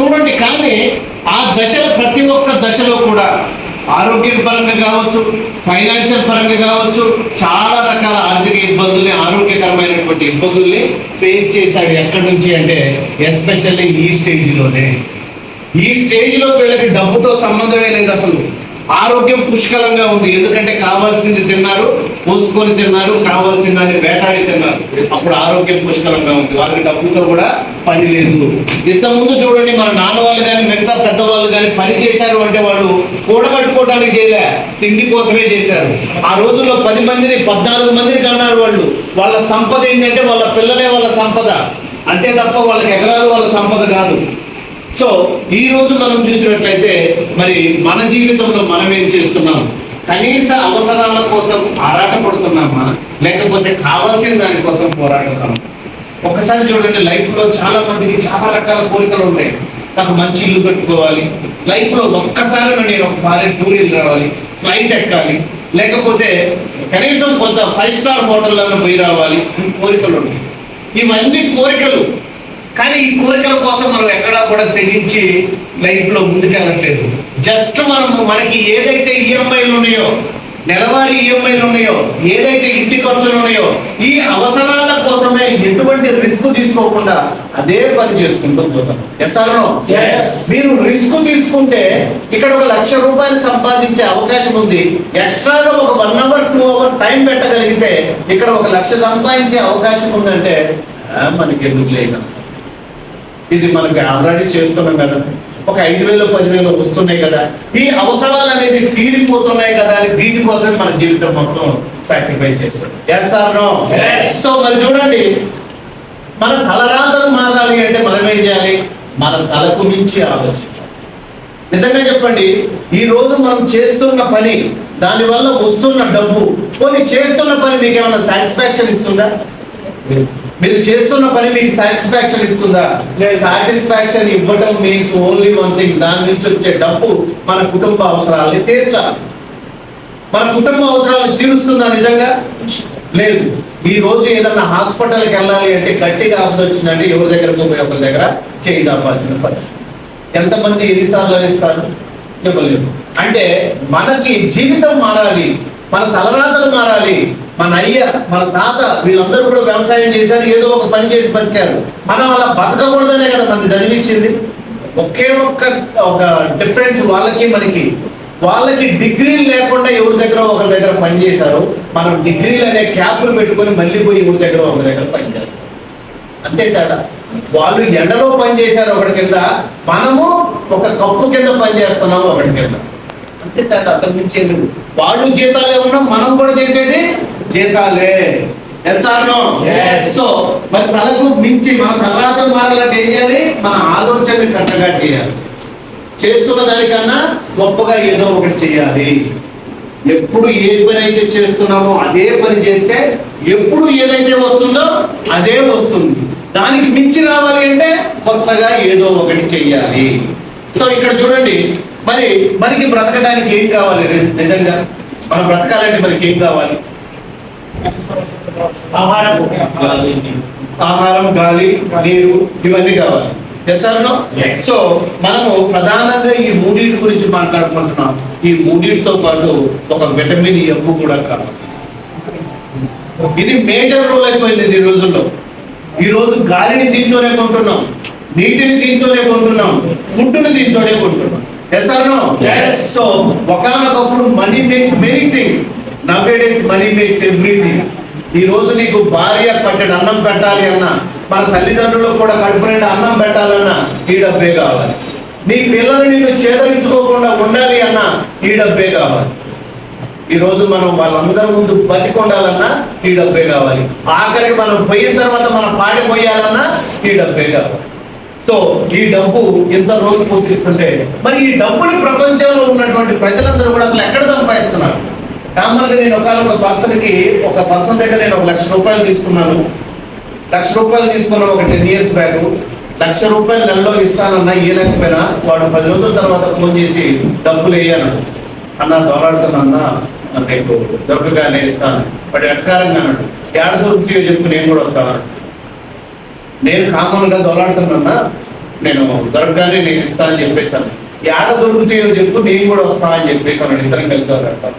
చూడండి. కానీ ఆ దశలో ప్రతి ఒక్క దశలో కూడా ఆరోగ్య పరంగా కావచ్చు, ఫైనాన్షియల్ పరంగా కావచ్చు, చాలా రకాల ఆర్థిక ఇబ్బందుల్ని, ఆరోగ్యకరమైనటువంటి ఇబ్బందుల్ని ఫేస్ చేశాడు. ఎక్కడి నుంచి అంటే ఎస్పెషల్లీ ఈ స్టేజ్లోనే. ఈ స్టేజ్లో వీళ్ళకి డబ్బుతో సంబంధమే లేదు అసలు. ఆరోగ్యం పుష్కలంగా ఉంది, ఎందుకంటే కావాల్సింది తిన్నారు, పోసుకొని తిన్నారు, కావాల్సిన దాన్ని వేటాడి తిన్నారు. అప్పుడు ఆరోగ్యం పుష్కలంగా ఉంది, వాళ్ళకి డబ్బుతో కూడా పని లేదు. ఇంతకుముందు చూడండి, మన నాన్న వాళ్ళు కానీ మిగతా పెద్దవాళ్ళు కానీ పని చేశారు అంటే వాళ్ళు కూడగట్టుకోవడానికి చేయలే, తిండి కోసమే చేశారు. ఆ రోజుల్లో 10 మందిని 14 మందిని కన్నారు వాళ్ళు. వాళ్ళ సంపద ఏంటంటే వాళ్ళ పిల్లలే వాళ్ళ సంపద, అంతే తప్ప వాళ్ళకి ఎకరాలు వాళ్ళ సంపద కాదు. సో ఈ రోజు మనం చూసినట్లయితే మరి మన జీవితంలో మనం ఏం చేస్తున్నాం? కనీస అవసరాల కోసం ఆరాటపడుతున్నామా, లేకపోతే కావాల్సిన దానికోసం పోరాడుతున్నాం? ఒకసారి చూడండి, లైఫ్లో చాలా మందికి చాలా రకాల కోరికలు ఉంటాయి. నాకు మంచి ఇల్లు కట్టుకోవాలి, లైఫ్లో ఒక్కసారి నేను ఒక ఫారెన్ టూర్ వెళ్ళి రావాలి, ఫ్లైట్ ఎక్కాలి, లేకపోతే కనీసం కొంత 5 స్టార్ హోటల్లోనే పోయి రావాలి, కోరికలు ఉంటాయి. ఇవన్నీ కోరికలు. కానీ ఈ కోరికల కోసం మనం ఎక్కడా కూడా తెగించి లైఫ్లో ముందుకెళ్ళట్లేదు. జస్ట్ మనకి ఏదైతే ఈఎంఐలు ఉన్నాయో, నెలవారీ ఈఎంఐలు ఉన్నాయో, ఏదైతే ఇంటి ఖర్చులు ఉన్నాయో, ఈ అవసరాల కోసమే ఎటువంటి రిస్క్ తీసుకోకుండా అదే పని చేసుకుంటూ పోతాం. Yes or no? మీరు రిస్క్ తీసుకుంటే ఇక్కడ 1 లక్ష రూపాయలు సంపాదించే అవకాశం ఉంది. ఎక్స్ట్రాగా ఒక 1 అవర్ 2 అవర్ టైం పెట్టగలిగితే ఇక్కడ 1 లక్ష సంపాదించే అవకాశం ఉందంటే మనకి ఎందుకు లేదు? ఇది మనకి ఆల్రెడీ చేస్తున్నాం కదా, ఒక 5,000 10,000 వస్తున్నాయి కదా, ఈ అవసరాలు అనేది తీరిపోతున్నాయి కదా అని వీటి కోసమే మన జీవితం మొత్తం సాక్రిఫైస్ చేస్తాం. Yes or no? సో మరి చూడండి, మన తలరాతలు మారాలి అంటే మనం ఏం చేయాలి? మన తలకు మించి ఆలోచించాలి. నిజంగా చెప్పండి, ఈ రోజు మనం చేస్తున్న పని, దానివల్ల వస్తున్న డబ్బు, కొన్ని చేస్తున్న పని మీకు ఏమైనా సాటిస్ఫాక్షన్ ఇస్తుందా? మీరు చేస్తున్న పని మీకు సాటిస్ఫాక్షన్ ఇస్తుందా? లేదు. సాటిస్ఫాక్షన్ ఇవ్వటం మీన్స్ ఓన్లీ వన్ థింగ్, దాని నుంచి వచ్చే డబ్బు మన కుటుంబ అవసరాలని తీర్చాలి. మన కుటుంబ అవసరాలను తీరుస్తుందా నిజంగా? లేదు. ఈ రోజు ఏదన్నా హాస్పిటల్కి వెళ్ళాలి అంటే గట్టిగా ఆపద వచ్చిందంటే ఎవరి దగ్గరకు పోయి ఒకరి దగ్గర చేయి చాపాల్సిన పరిస్థితి. ఎంతమంది ఎన్నిసార్లు ఇస్తారు? ఇవ్వలేదు. అంటే మనకి జీవితం మారాలి, మన తలరాతలు మారాలి. మన అయ్య, మన తాత వీళ్ళందరూ కూడా వ్యవసాయం చేశారు, ఏదో ఒక పని చేసి బతికారు. మనం అలా బతకకూడదనే కదా మనకి చదివించింది. ఒకే ఒక డిఫరెన్స్ వాళ్ళకి మనకి. వాళ్ళకి డిగ్రీలు లేకుండా ఎవరి దగ్గర ఒకరి దగ్గర పని చేశారు, మనం డిగ్రీలు అనే క్యాప్లు పెట్టుకొని మళ్ళీ పోయి ఎవరి దగ్గర ఒకరి దగ్గర పని చేస్తాం. అంతే తేడా. వాళ్ళు ఎండలో పని చేశారు ఒకటి కింద, మనము ఒక కప్పు కింద పని చేస్తున్నాము ఒకటి కింద. అంతే తేడా, అంతకుమించి వాళ్ళు జీతాలే ఉన్నాం, మనం కూడా చేసేది జీతాలే. Yes or no? సో మరి తలకు మించి మన తలరాతలు మారాలంటే ఏం చేయాలి? మన ఆలోచనని పెద్దగా చేయాలి. చేస్తున్న దానికన్నా గొప్పగా ఏదో ఒకటి చేయాలి. ఎప్పుడు ఏ పని అయితే చేస్తున్నామో అదే పని చేస్తే ఎప్పుడు ఏదైతే వస్తుందో అదే వస్తుంది. దానికి మించి రావాలి అంటే కొత్తగా ఏదో ఒకటి చెయ్యాలి. సో ఇక్కడ చూడండి, మరి మనకి బ్రతకడానికి ఏం కావాలి? నిజంగా మనం బ్రతకాలంటే మనకి ఏం కావాలి? ఆహారం, గాలి, నీరు, ఇవన్నీ కావాలి. Yes or no? సో మనము ప్రధానంగా ఈ మూడింటి గురించి మాట్లాడుకుంటున్నాం. ఈ మూడింటితో పాటు ఒక విటమిన్ ఎమ్ కూడా కావాలి. ఇది మేజర్ రోల్ అయిపోయింది ఈ రోజుల్లో. ఈ రోజు గాలిని దీంతోనే కొంటున్నాం, నీటిని దీంతోనే కొంటున్నాం, ఫుడ్ని దీంతోనే కొంటున్నాం. Yes or no? సో ఒకనొకప్పుడు money makes many things, nowadays money makes everything. ఈ రోజు నీకు భార్య పట్టెడు అన్నం పెట్టాలి అన్నా, మన తల్లిదండ్రులకు కూడా కడుపు నిండా అన్నం పెట్టాలన్నా ఈ డబ్బే కావాలి. నీ పిల్లలు నిన్ను చేదరించుకోకుండా ఉండాలి అన్నా ఈ డబ్బే కావాలి. ఈ రోజు మనం వాళ్ళందరి ముందు బతికొండాలన్నా ఈ డబ్బే కావాలి. ఆఖరికి మనం పోయిన తర్వాత మనం పాడిపోయాలన్నా ఈ డబ్బే కావాలి. సో ఈ డబ్బు ఎంత రోజు పూర్తిస్తుంటే మరి ఈ డబ్బుని ప్రపంచంలో ఉన్నటువంటి ప్రజలందరూ కూడా అసలు ఎక్కడ సంపాదిస్తున్నారు? కామన్గా నేను ఒక పర్సన్ దగ్గర నేను 1 లక్ష రూపాయలు తీసుకున్నాను. 1 లక్ష రూపాయలు తీసుకున్నాను ఒక 10 years బ్యాక్. 1 లక్ష రూపాయలు నెలలో ఇస్తానన్నా ఇవ్వలేకపోయినా వాడు 10 రోజుల తర్వాత ఫోన్ చేసి డబ్బులు వేయను అన్నా, దొలాడుతున్నా నీకు డబ్బుగానే ఇస్తాను. వాడు ఎట్కారంగా అన్నాడు, ఏడ దొరుకుతాయో చెప్పు, నేను కూడా వస్తాను. నేను కామన్గా దొలాడుతున్నా, నేను దొరకగానే నేను ఇస్తా అని చెప్పేశాను. ఏడ దొరుకుతాయో చెప్పు, నేను కూడా వస్తా అని చెప్పేశాను. ఇద్దరం వెళ్తారు.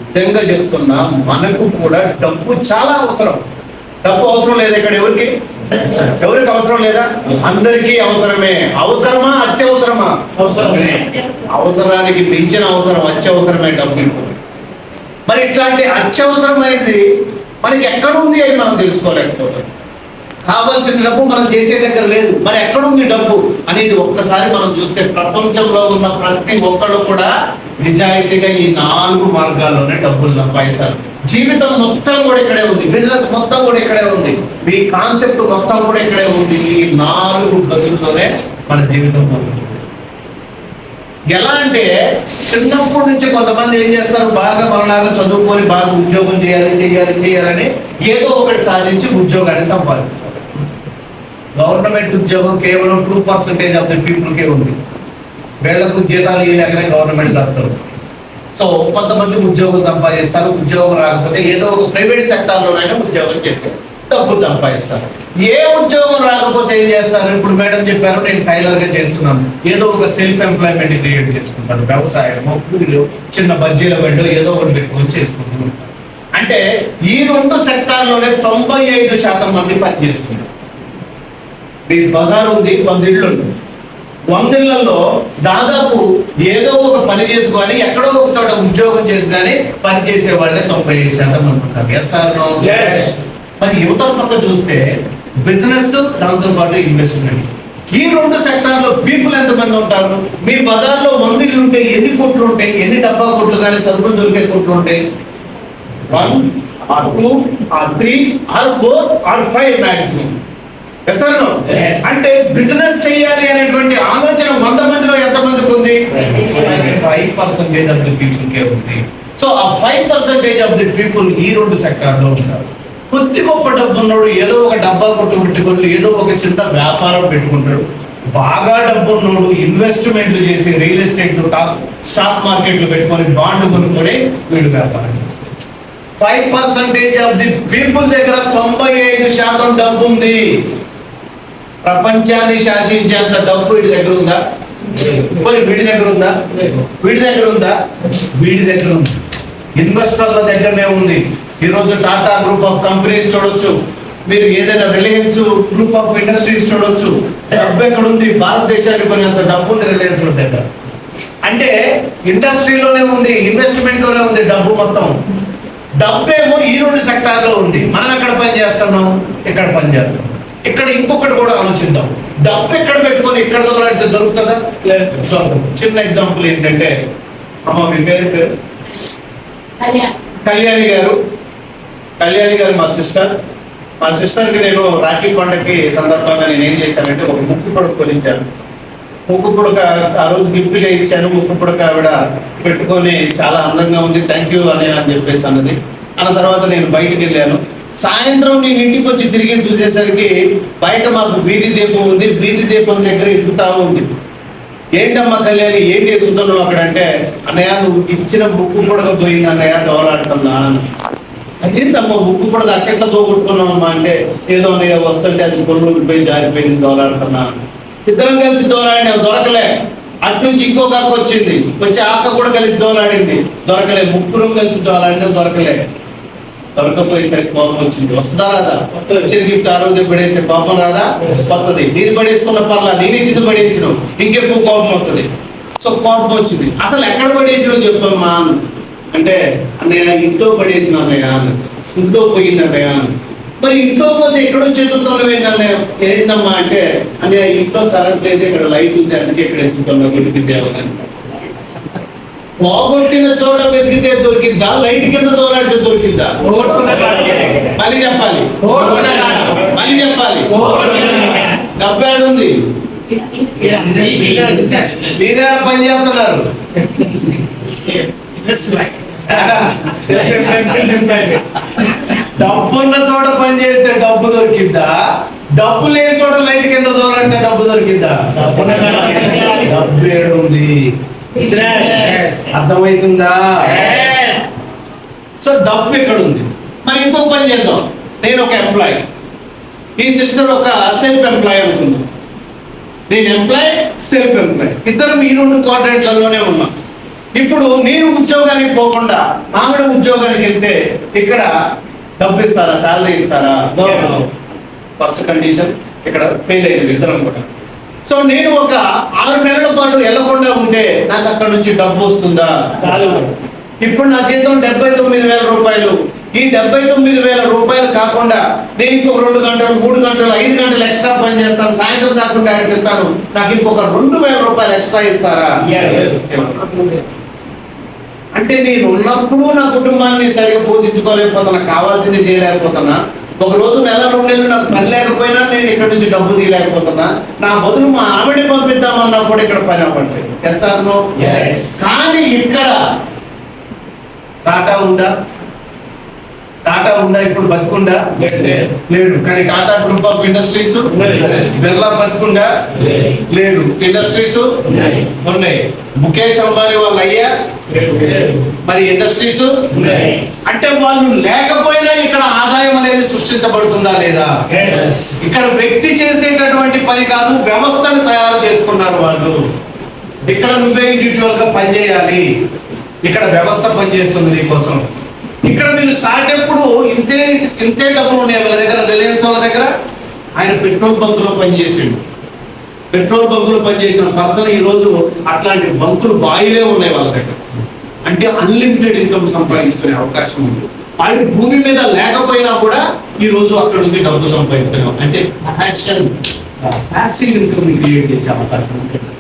నిజంగా చెప్తున్నా, మనకు కూడా డబ్బు చాలా అవసరం. డబ్బు అవసరం లేదా ఇక్కడ? ఎవరికి అవసరం లేదా? అందరికీ అవసరమే. అవసరమా అత్యవసరమా? అవసరమే. అవసరానికి మించిన అవసరం అత్యవసరమే డబ్బు. మరి ఇట్లాంటి అత్యవసరమైనది మనకి ఎక్కడుంది అని మనం తెలుసుకోలేకపోతాం. కావాల్సిన డబ్బు మనం చేసే దగ్గర లేదు, మరి ఎక్కడుంది డబ్బు అనేది ఒక్కసారి మనం చూస్తే ప్రపంచంలో ఉన్న ప్రతి ఒక్కళ్ళు కూడా నిజాయితీగా ఈ 4 మార్గాల్లోనే డబ్బులు సంపాదిస్తారు. జీవితం మొత్తం కూడా ఇక్కడే ఉంది, బిజినెస్ మొత్తం కూడా ఇక్కడే ఉంది, మీ కాన్సెప్ట్ మొత్తం కూడా ఇక్కడే ఉంది. ఈ 4 గదుల్లోనే మన జీవితం ఉంది. ఎలా అంటే చిన్నప్పటి నుంచి కొంతమంది ఏం చేస్తారు, బాగా మనలాగా చదువుకొని బాగా ఉద్యోగం చేయాలని ఏదో ఒకటి సాధించి ఉద్యోగాన్ని సంపాదిస్తారు. గవర్నమెంట్ ఉద్యోగం కేవలం 2% ఆఫ్ ది పీపుల్కే ఉంది. వీళ్లకు జీతాలు ఇవ్వలేకనే గవర్నమెంట్ జరుగుతుంది. సో కొంతమంది ఉద్యోగం సంపాదిస్తారు, ఉద్యోగం రాకపోతే ఏదో ఒక ప్రైవేట్ సెక్టార్లోనైనా ఉద్యోగం చేస్తారు, డబ్బు సంపాదిస్తారు. ఏ ఉద్యోగం రాకపోతే ఏం చేస్తారు? ఇప్పుడు మేడం చెప్పారు, నేను టైలర్ గా చేస్తున్నాను, ఏదో ఒక సెల్ఫ్ ఎంప్లాయ్మెంట్ క్రియేట్ చేసుకుంటారు. వ్యవసాయమో, కూలీలో, చిన్న బజ్జీల బండో ఏదో ఒకటి పెట్టుకొని చేసుకుంటున్నారు. అంటే ఈ 2 సెక్టార్లోనే 95% మంది పనిచేస్తున్నారు. మీ బజార్ ఉంది, 100 ఇళ్ళు ఉంది. 100 ఇళ్లలో దాదాపు ఏదో ఒక పని చేసుకొని ఎక్కడో ఒక చోట ఉద్యోగం చేసి కానీ పని చేసే వాళ్ళే 95% మంది ఉంటారు. Yes or no? మరి యువత పక్క చూస్తే బిజినెస్, దాంతో పాటు ఇన్వెస్ట్మెంట్, ఈ 2 సెక్టార్లో పీపుల్ ఎంతమంది ఉంటారు? మీ బజార్లో 100 ఇళ్ళు ఉంటే ఎన్ని కోట్లు ఉంటాయి? ఎన్ని డబ్బా కోట్లు కానీ సరుకులు దొరికే కోట్లు ఉంటాయి? 1 or 2 or 3 or 4 or 5 maximum. అంటే బిజినెస్ చేయాలి అనేటువంటి ఆలోచన 100 మందిలో ఎంతమందికి ఉంది? 5% ఆఫ్ ది పీపుల్కే ఉంది. సో ఆ 5% ఆఫ్ ది పీపుల్ ఈ 2 సెక్టార్లో ఉంటారు. కొద్ది గొప్ప డబ్బు ఉన్నాడు, ఏదో ఒక డబ్బా కొట్టు పెట్టుకొని ఏదో ఒక చిన్న వ్యాపారం పెట్టుకుంటాడు. బాగా డబ్బు ఉన్నాడు, ఇన్వెస్ట్మెంట్లు చేసి రియల్ ఎస్టేట్, స్టాక్ మార్కెట్లు పెట్టుకొని బాండ్లు కొనుక్కొని వీడు వ్యాపారం. 5% ఆఫ్ ది పీపుల్ దగ్గర 95% డబ్బు ఉంది. ప్రపంచాన్ని శాసించేంత డబ్బు వీడి దగ్గర ఉందా? మరి వీడి దగ్గర ఉందా? వీడి దగ్గర ఉందా? వీడి దగ్గర ఉంది. ఇన్వెస్టర్ల దగ్గరనే ఉంది. ఈరోజు టాటా గ్రూప్ ఆఫ్ కంపెనీస్ చూడొచ్చు, మీరు ఏదైనా రిలయన్స్ గ్రూప్ ఆఫ్ ఇండస్ట్రీస్ చూడొచ్చు. డబ్బు ఎక్కడ ఉంది? భారతదేశానికి కొనేంత డబ్బు ఉంది రిలయన్స్ దగ్గర. అంటే ఇండస్ట్రీలోనే ఉంది, ఇన్వెస్ట్మెంట్ లోనే ఉంది డబ్బు మొత్తం. డబ్బు ఏమో ఈ 2 సెక్టార్లో ఉంది. మనం ఎక్కడ పని చేస్తున్నాం? ఇక్కడ పని చేస్తాం. ఇక్కడ ఇంకొకటి కూడా ఆలోచిద్దాం, డబ్బు ఎక్కడ పెట్టుకొని ఇక్కడ దొరికితే దొరుకుతుందా? చిన్న ఎగ్జాంపుల్ ఏంటంటే, అమ్మ మీ పేరు కళ్యాణి గారు. కళ్యాణి గారు మా సిస్టర్కి నేను రాఖీ పండుగకి సందర్భంగా నేను ఏం చేశానంటే ఒక ముక్కు పొడక కొనిచ్చాను. ముక్కు పొడక ఆ రోజు గిఫ్ట్గా ఇచ్చాను. ముక్కు పొడక ఆవిడ పెట్టుకొని చాలా అందంగా ఉంది, థ్యాంక్ యూ అని చెప్పేసి అన్నది. అన్న తర్వాత నేను బయటికి వెళ్ళాను. సాయంత్రం నేను ఇంటికి వచ్చి తిరిగి చూసేసరికి బయట మాకు వీధి దీపం ఉంది, వీధి దీపం దగ్గర ఎదుగుతా ఉంది. ఏంటమ్మా కళ్యాణి, ఏంటి ఎదుగుతున్నావు అక్కడ అంటే, అన్నయ్య నువ్వు ఇచ్చిన ముక్కు పొడక పోయింది అన్నయ్య, దోలాడుతున్నా. అదేంటమ్మా ముక్కు పొడక అట్లా పోగొట్టుకున్నామమ్మా అంటే, ఏదో అన్నయ్య వస్తుంటే అది కొనుగోలు పోయి జారిపోయింది, దోలాడుతున్నా. ఇద్దరం కలిసి దోలాడినా, దొరకలే. అటు నుంచి ఇంకొక అక్క వచ్చింది, వచ్చి అక్క కూడా కలిసి దోలాడింది, దొరకలే. ముగ్గురు కలిసి దోలాడినా దొరకలే. దొరకపోయేసరికి కోపం వచ్చింది. వస్తుందా రాదా? వచ్చిన గిఫ్ట్ ఆ రోజు పడేస్తే కోపం రాదా? వస్తుంది. నీది పడేసుకున్న పర్లా, నేను ఇచ్చింది పడేసినావు, ఇంకెక్కువ కోపం వస్తుంది. సో కోపం వచ్చింది. అసలు ఎక్కడ పడేసినావు చెప్పమ్మా అంటే, అన్నయ్య ఇంట్లో పడేసిన అన్నయ్య, ఇంట్లో పోయింది అన్నయ్య. మరి ఇంట్లో పోతే ఎక్కడో చెతుకుతున్నావు ఏంటన్నయ్య? ఏందమ్మా అంటే, అన్నయ్య ఇంట్లో కరెంట్ లేదు, ఇక్కడ లైట్ ఉంది, అందుకే ఇక్కడ ఎత్తుకుతున్నావు, దొరికిందేమని. పోగొట్టిన చోట వెతికితే దొరికిందా? లైట్ కింద దోలాడితే దొరికిందా? మళ్ళీ చెప్పాలి, మళ్ళీ చెప్పాలి. డబ్బు ఏడుంది? మీరే పని చేస్తున్నారు. డబ్బున్న చోట పని చేస్తే డబ్బు దొరికిందా? డబ్బు లేని చోట లైట్ కింద దోలాడితే డబ్బు దొరికిందా? డబ్బు ఏడుంది? అర్థమవుతుందా? సో డబ్బు ఎక్కడ ఉంది? మరి ఇంకొక పని చేద్దాం. నేను ఒక ఎంప్లాయీ, ఈ సిస్టర్ ఒక సెల్ఫ్ ఎంప్లాయీ అనుకుందాం. నేను ఎంప్లాయ్, సెల్ఫ్ ఎంప్లాయ్, ఇద్దరం ఈ రెండు క్వాడ్రంట్లలోనే ఉన్నాం. ఇప్పుడు నేను ఉద్యోగానికి పోకుండా ఆవిడ ఉద్యోగానికి వెళ్తే ఇక్కడ డబ్బు ఇస్తారా, శాలరీ ఇస్తారా? ఫస్ట్ కండిషన్ ఇక్కడ ఫెయిల్ అయ్యింది ఇద్దరం కూడా. సో నేను ఒక 6 నెలల పాటు వెళ్ళకుండా ఉంటే నాకు అక్కడ నుంచి డబ్బు వస్తుందా? ఇప్పుడు నా జీతం 79,000 రూపాయలు. ఈ 79,000 రూపాయలు కాకుండా నేను ఇంకొక 2 గంటలు, 3 గంటలు, 5 గంటలు ఎక్స్ట్రా పని చేస్తాను, సాయంత్రం దాకుండా అనిపిస్తాను, నాకు ఇంకొక 2,000 రూపాయలు ఎక్స్ట్రా ఇస్తారా? అంటే నేను ఉన్నప్పుడు నా కుటుంబాన్ని సరిగ్గా పోషించుకోలేకపోతున్నా, కావాల్సింది చేయలేకపోతున్నా. ఒక రోజు నెల 2 నెలలు నాకు పని లేకపోయినా నేను ఇక్కడ నుంచి డబ్బు తీయలేకపోతున్నా. నా బదులు మా ఆవిడ పంపిద్దామన్నా కూడా ఇక్కడ పని అవ్వట్లేదు. Yes or no? కానీ ఇక్కడ టాటా ఉందా? టాటా ఉందా? ఇప్పుడు బతుకుందా? లేడు. కానీ Tata group of industries, Birla బతుకుందా? లేడు. ఇండస్ట్రీస్ ఉన్నాయి. ముఖేష్ అంబానీ వాళ్ళు అయ్యా, మరి ఇండస్ట్రీస్ అంటే వాళ్ళు లేకపోయినా ఇక్కడ ఆదాయం అనేది సృష్టించబడుతుందా లేదా? ఇక్కడ వ్యక్తి చేసేటటువంటి పని కాదు, వ్యవస్థను తయారు చేసుకున్నారు వాళ్ళు. ఇక్కడ నువ్వే ఇండివిజువల్ గా పనిచేయాలి, ఇక్కడ వ్యవస్థ పనిచేస్తుంది నీ కోసం. ఇక్కడ మీరు స్టార్ట్ ఎప్పుడు ఇంతే డబ్బులు ఉన్నాయి వాళ్ళ దగ్గర. రిలయన్స్ వాళ్ళ దగ్గర ఆయన పెట్రోల్ బంకులో పనిచేసాడు. పెట్రోల్ బంకులు పనిచేసిన పర్సన్ ఈ రోజు అట్లాంటి బంకులు బాయిలే ఉన్నాయి వాళ్ళ దగ్గర. అంటే అన్లిమిటెడ్ ఇన్కమ్ సంపాదించుకునే అవకాశం ఉంది. వాళ్ళు భూమి మీద లేకపోయినా కూడా ఈ రోజు అక్కడ నుంచి డబ్బు సంపాదించుకున్నాం. అంటే ప్యాసివ్ ఇన్కమ్ క్రియేట్ చేసే అవకాశం ఉంటుంది.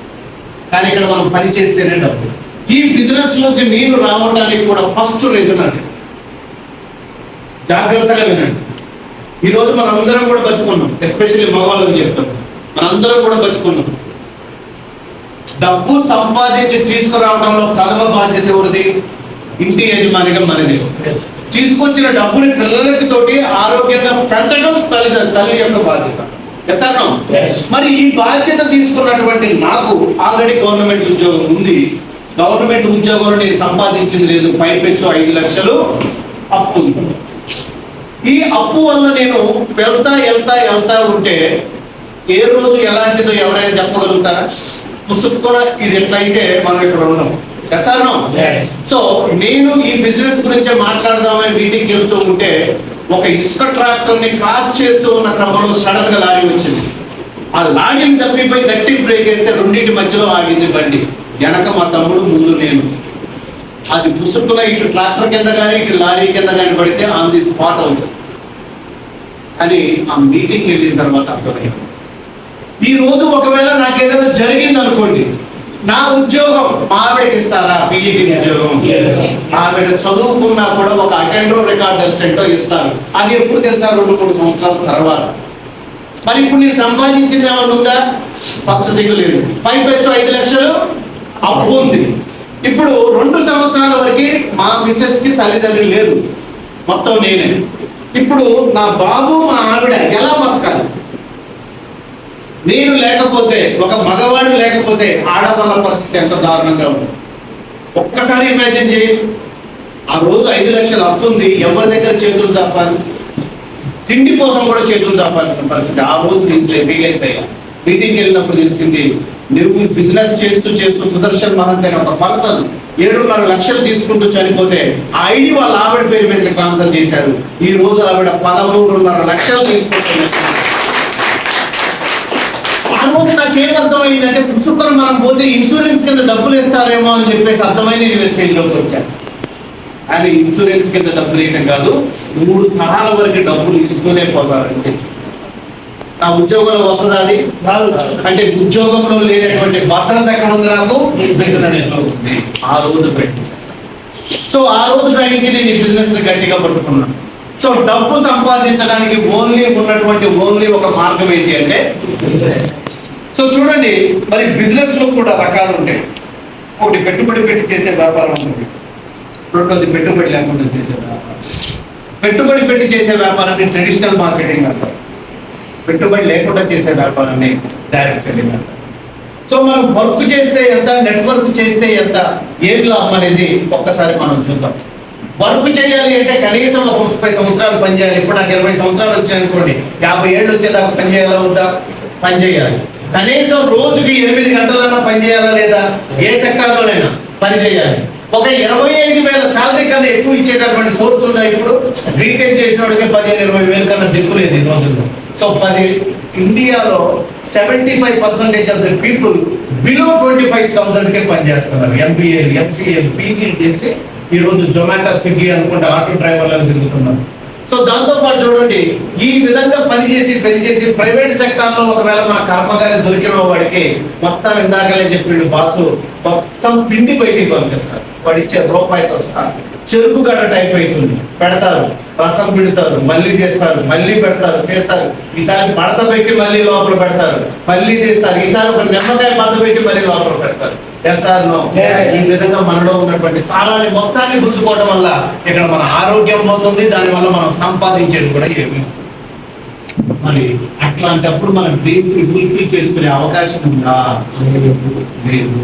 కానీ ఇక్కడ మనం పని చేస్తేనే డబ్బు. ఈ బిజినెస్ లోకి నేను రావడానికి కూడా ఫస్ట్ రీజన్ అంటే, జాగ్రత్తగా వినండి, ఈ రోజు మనందరం కూడా బతుకున్నాం. ఎస్పెషల్లీ మగవాళ్ళకి చెప్తాం, మనందరం కూడా బతుకున్నాం. డబ్బు సంపాదించి తీసుకురావడంలో ప్రథమ బాధ్యత ఎవరిది? ఇంటి యజమానిగా మనది. తీసుకొచ్చిన డబ్బుని పిల్లలకి తోటి ఆరోగ్యంగా పెంచడం తల్లి యొక్క బాధ్యత. మరి ఈ బాధ్యత తీసుకున్నటువంటి నాకు ఆల్రెడీ గవర్నమెంట్ ఉద్యోగం ఉంది. గవర్నమెంట్ ఉద్యోగంలో నేను సంపాదించింది లేదు, పైపెచ్చు 5 లక్షలు అప్పు. ఈ అప్పు వల్ల నేను వెళ్తా ఉంటే ఏ రోజు ఎలాంటిదో ఎవరైనా చెప్పగలుగుతారా? పుసుక్కున ఇది ఎట్లయితే మనం ఇక్కడ ఉన్నాం. సో నేను ఈ బిజినెస్ గురించి మాట్లాడదామని మీటింగ్కి వెళ్తూ ఉంటే ఒక ఇసుక ట్రాక్టర్ ని క్రాస్ చేస్తూ ఉన్న క్రమంలో సడన్ గా లారీ వచ్చింది. ఆ లారీని తప్పిపోయి గట్టి బ్రేక్ వేస్తే రెండింటి మధ్యలో ఆగింది బండి. వెనక మా తమ్ముడు, ముందు నేను. అది పుసుక్కున ఇటు ట్రాక్టర్ కింద కానీ ఇటు లారీ కింద కానీ పడితే ఆన్ ది స్పాట్ అవుతుంది అని ఆ మీటింగ్ వెళ్ళిన తర్వాత అర్థమైంది. ఈ రోజు ఒకవేళ నాకు ఏదైనా జరిగింది అనుకోండి, నా ఉద్యోగం మా ఆవిడకి ఇస్తారా? పీఈటీ ఉద్యోగం ఆవిడ చదువుకున్నా కూడా ఒక అటెండర్, రికార్డ్ అసిస్టెంట్ ఇస్తారు. అది ఎప్పుడు తెలుసా? 2-3 సంవత్సరాల తర్వాత. మరి ఇప్పుడు నేను సంపాదించింది ఏమన్నా ఉందా? ఫస్ట్ దిగు లేదు. పైపెచ్చు 5 లక్షలు అప్పు ఉంది. ఇప్పుడు 2 సంవత్సరాల వరకు మా మిస్సెస్ కి తల్లిదండ్రులు లేరు, మొత్తం నేనే. ఇప్పుడు నా బాబు, మా ఆవిడ ఎలా బతకాలి? నేను లేకపోతే, ఒక మగవాడు లేకపోతే ఆడవాళ్ళ పరిస్థితి ఎంత దారుణంగా ఉంది ఒక్కసారి ఇమాజిన్ చేయి. ఆ రోజు 5 లక్షల అప్పు ఉంది, ఎవరి దగ్గర చేతులు చాపాలి? తిండి కోసం కూడా చేతులు చాపాల్సిన పరిస్థితి ఆ రోజు రియలైజ్ అయ్యా. మీటింగ్కి వెళ్ళినప్పుడు తెలిసింది, నువ్వు బిజినెస్ చేస్తూ సుదర్శన్ మహంత్ అనే ఒక పర్సన్ 7.5 లక్షలు తీసుకుంటూ చనిపోతే ఆ ఐడి వాళ్ళ ఆవిడ పేరు మీద ట్రాన్స్ఫర్ చేశారు. ఈ రోజు ఆవిడ 13.5 లక్షలు తీసుకుంటుంది. ఆ రోజు నాకేం అర్థమైందంటే, పుసుకొని మనం పోతే ఇన్సూరెన్స్ కింద డబ్బులు ఇస్తారేమో అని చెప్పేసి అర్థమైన ఇన్వెస్టింగ్లోకి వచ్చాను. అది ఇన్సూరెన్స్ కింద డబ్బులు వేయటం కాదు, 3 తరాల వరకు డబ్బులు ఇస్తూనే పోతారని తెలిసి. నా ఉద్యోగంలో వస్తుంది అది అంటే ఉద్యోగంలో లేనటువంటి భద్రత ఎక్కడ ఉంది? నాకు బిజినెస్ లో ఉంది. ఆ రోజు గ్రహించాను. సో ఆ రోజు గ్రహించి నేను ఈ బిజినెస్ ని గట్టిగా పట్టుకున్నాను. సో డబ్బు సంపాదించడానికి ఓన్లీ ఒక మార్గం ఏంటి అంటే బిజినెస్. సో చూడండి, మరి బిజినెస్ లో కూడా రకాలు ఉంటాయి. ఒకటి పెట్టుబడి పెట్టి చేసే వ్యాపారం ఉంటుంది, రెండోది పెట్టుబడి లేకుండా చేసే వ్యాపారం. పెట్టుబడి పెట్టి చేసే వ్యాపారాన్ని ట్రెడిషనల్ మార్కెటింగ్ అంటారు. పెట్టుబడి లేకుండా చేసే వ్యాపారాన్ని డైరెక్ట్ సెల్లింగ్ అంటారు. సో మనం వర్క్ చేస్తే ఎంత, నెట్వర్క్ చేస్తే ఎంత, ఏం లాభం అనేది ఒక్కసారి మనం చూద్దాం. వర్క్ చేయాలి అంటే కనీసం ఒక 30 సంవత్సరాలు పనిచేయాలి. ఇప్పుడు నాకు 20 సంవత్సరాలు వచ్చాయనుకోండి, 50 ఏళ్ళు వచ్చేదాకా పనిచేయాలా వద్దా? పనిచేయాలి. కనీసం రోజుకి 8 గంటలన్నా పని చేయాలా లేదా? ఏ సెక్టార్లోనైనా పని చేయాలి. ఒక 25,000 శాలరీ కన్నా ఎక్కువ ఇచ్చేటటువంటి సోర్స్ ఉందా ఇప్పుడు? రీటైల్ చేసిన వాడికి 15-20 కన్నా దిక్కులేదు ఈ రోజుల్లో. సో ఇండియాలో 75% ఆఫ్ ద పీపుల్ బిలో 25,000కే పనిచేస్తున్నారు. MBA, MCA, PG చేసి ఈ రోజు జొమాటో, స్విగ్గీ అనుకుంటే ఆటో డ్రైవర్లను తిరుగుతున్నారు. సో దాంతో పాటు చూడండి, ఈ విధంగా పనిచేసి ప్రైవేట్ సెక్టార్లో ఒకవేళ మన కర్మగారి దొరికిన వాడికి మొత్తం ఇందాకలే చెప్పిండు బాసు, మొత్తం పిండి బయటికి పంపిస్తారు. వాడు ఇచ్చే రూపాయితో సహా చెరుకు గడ్డ టైప్ అవుతుంది. పెడతారు, రసం పెడతారు, మళ్ళీ చేస్తారు, మళ్ళీ పెడతారు, చేస్తారు. ఈసారి మడత పెట్టి మళ్ళీ లోపల పెడతారు, మళ్ళీ చేస్తారు. ఈసారి ఒక నిమ్మకాయ బద్ద పెట్టి మళ్ళీ లోపల పెడతారు. ఈ విధంగా మనలో ఉన్నటువంటి సారాన్ని మొత్తాన్ని గుంజుకోవడం వల్ల ఇక్కడ మన ఆరోగ్యం పోతుంది. దాని వల్ల మనం సంపాదించేది కూడా ఏమి. మరి అట్లాంటప్పుడు మనం డ్రీమ్స్ ఫుల్ఫిల్ చేసుకునే అవకాశం ఉందా? లేదు.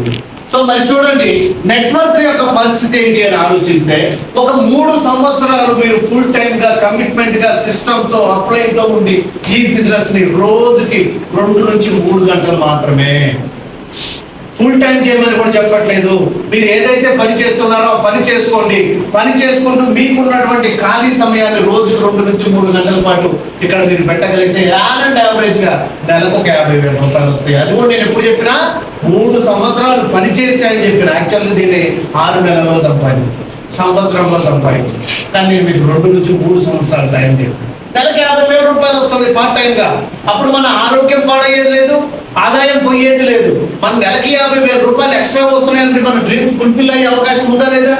సో మరి చూడండి, నెట్వర్క్ యొక్క పరిస్థితి ఏంటి అని ఆలోచిస్తే, ఒక 3 సంవత్సరాలు మీరు ఫుల్ టైం గా కమిట్మెంట్ గా సిస్టమ్ తో అప్లైన్ తో ఉండి ఈ బిజినెస్ ని రోజుకి 2 నుంచి 3 గంటలు మాత్రమే ఫుల్ టైం చేయమని కూడా చెప్పట్లేదు. మీరు ఏదైతే పని చేస్తున్నారో పని చేసుకోండి. పని చేసుకుంటూ మీకున్నటువంటి ఖాళీ సమయాన్ని రోజుకు 2 నుంచి 3 గంటల పాటు ఇక్కడ మీరు పెట్టగలిగితే యావరేజ్ గా నెలకు 50,000 రూపాయలు వస్తాయి. అది కూడా నేను ఎప్పుడు చెప్పినా 3 సంవత్సరాలు పని చేస్తే అని చెప్పిన. యాక్చువల్గా దీన్ని 6 నెలల్లో సంపాదించు, సంవత్సరంలో సంపాదించు. కానీ నేను మీకు 2 నుంచి 3 సంవత్సరాలు టైం చెప్పాను. నెలకి 50,000 రూపాయలు వస్తుంది పార్ట్ టైం గా. అప్పుడు మన ఆరోగ్యం పాడయ్యేది లేదు, ఆదాయం పోయేది లేదు. మన నెలకి 50,000 రూపాయలు ఎక్స్ట్రా వస్తున్నాయంటే మన డ్రీమ్ ఫుల్ఫిల్ అయ్యే అవకాశం ఉందా లేదా?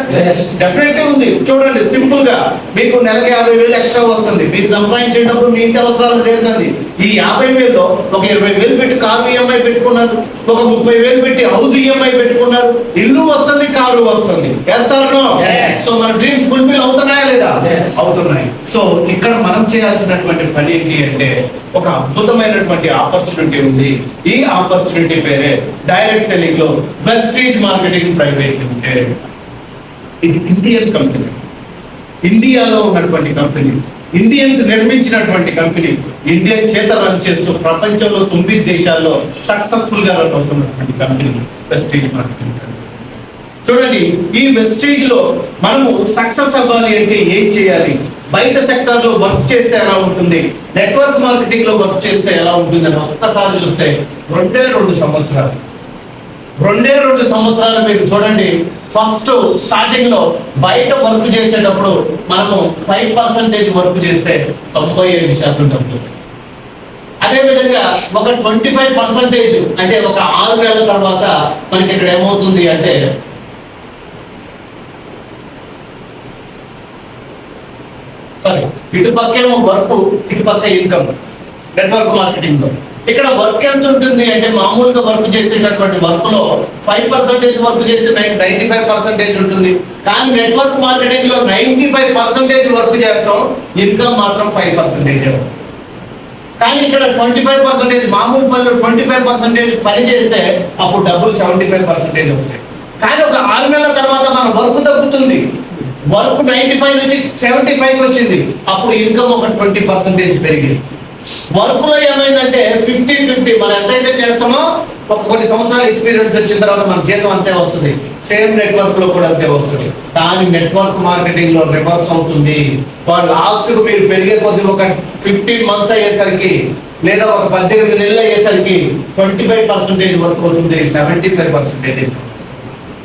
డెఫినెట్లీ ఉంది. చూడండి, సింపుల్ గా మీకు నెలకి 50,000 ఎక్స్ట్రా వస్తుంది. మీరు సంపాదించేటప్పుడు మీ ఇంటి అవసరాలు తీరుతుంది. ఈ 50,000లో ఒక 20,000 పెట్టి కారు EMI పెట్టుకున్నారు, ఒక 30,000 పెట్టి హౌస్ EMI పెట్టుకున్నారు. ఇల్లు వస్తుంది, కారు వస్తుంది. Yes or no? సో మన డ్రీమ్ ఫుల్ఫిల్ అవుతున్నాయా లేదా? అవుతున్నాయి. సో ఇక్కడ మనం చేయాల్సినటువంటి పని ఏంటి అంటే, ఒక అద్భుతమైనటువంటి ఆపర్చునిటీ ఉంది. ఈ ఆపర్చునిటీ పేరే డైరెక్ట్ సెల్లింగ్ లో వెస్టీజ్ మార్కెటింగ్ ప్రైవేట్ లిమిటెడ్. ఇది ఇండియన్ కంపెనీ, ఇండియాలో ఉన్నటువంటి కంపెనీ, ఇండియన్స్ నిర్మించినటువంటి కంపెనీ. ఇండియన్ చేత రన్ చేస్తూ ప్రపంచంలో 9 దేశాల్లో సక్సెస్ఫుల్ గా రన్ అవుతున్నటువంటి కంపెనీ వెస్టీజ్ మార్కెటింగ్. చూడండి, ఈ వెస్టీజ్ లో మనము సక్సెస్ అవ్వాలి అంటే ఏం చేయాలి? బయట సెక్టర్ లో వర్క్ చేస్తే ఎలా ఉంటుంది, నెట్వర్క్ మార్కెటింగ్ లో వర్క్ చేస్తే ఎలా ఉంటుంది అని ఒక్కసారి చూస్తే 2 సంవత్సరాలు మీరు చూడండి. ఫస్ట్ స్టార్టింగ్ లో బయట వర్క్ చేసేటప్పుడు మనము 5% వర్క్ చేస్తే 95% డబ్బులు వస్తాయి. అదేవిధంగా ఒక 25% అంటే ఒక 6 నెలల తర్వాత మనకి ఇక్కడ ఏమవుతుంది అంటే ఇటు పక్కేమో వర్క్, ఇటు పక్క ఇన్కమ్. నెట్వర్క్ మార్కెటింగ్ లో ఇక్కడ వర్క్ ఎంత ఉంటుంది అంటే, మామూలుగా వర్క్ చేసేటటువంటి వర్క్ లో 5% వర్క్ చేసి 95% ఉంటుంది. కానీ నెట్వర్క్ మార్కెటింగ్ లో 95% వర్క్ చేస్తాం, ఇన్కమ్ మాత్రం 5%. కానీ ఇక్కడ 25% మామూలు పనులు 25% పని చేస్తే అప్పుడు డబ్బులు 75% వస్తాయి. కానీ ఒక 6 నెలల తర్వాత మన వర్క్ తగ్గుతుంది. వర్క్ 95 నుంచి 75కి వచ్చింది. అప్పుడు ఇన్కమ్ ఒక 20% పెరిగింది. వర్క్ లో ఏమైందంటే 50-50 మనం ఎంతైతే చేస్తామో ఒక కొన్ని సంవత్సరాల ఎక్స్పీరియన్స్ వచ్చిన తర్వాత మన జీతం అంతే వస్తుంది. సేమ్ నెట్వర్క్ లో కూడా అంతే వస్తుంది. కానీ నెట్వర్క్ మార్కెటింగ్ లో రివర్స్ అవుతుంది. లాస్ట్ కు మీరు పెరిగే కొద్ది ఒక 15 మంత్స్ అయ్యేసరికి లేదా ఒక 18 నెలలు అయ్యేసరికి 25% వర్క్ అవుతుంది, 75%.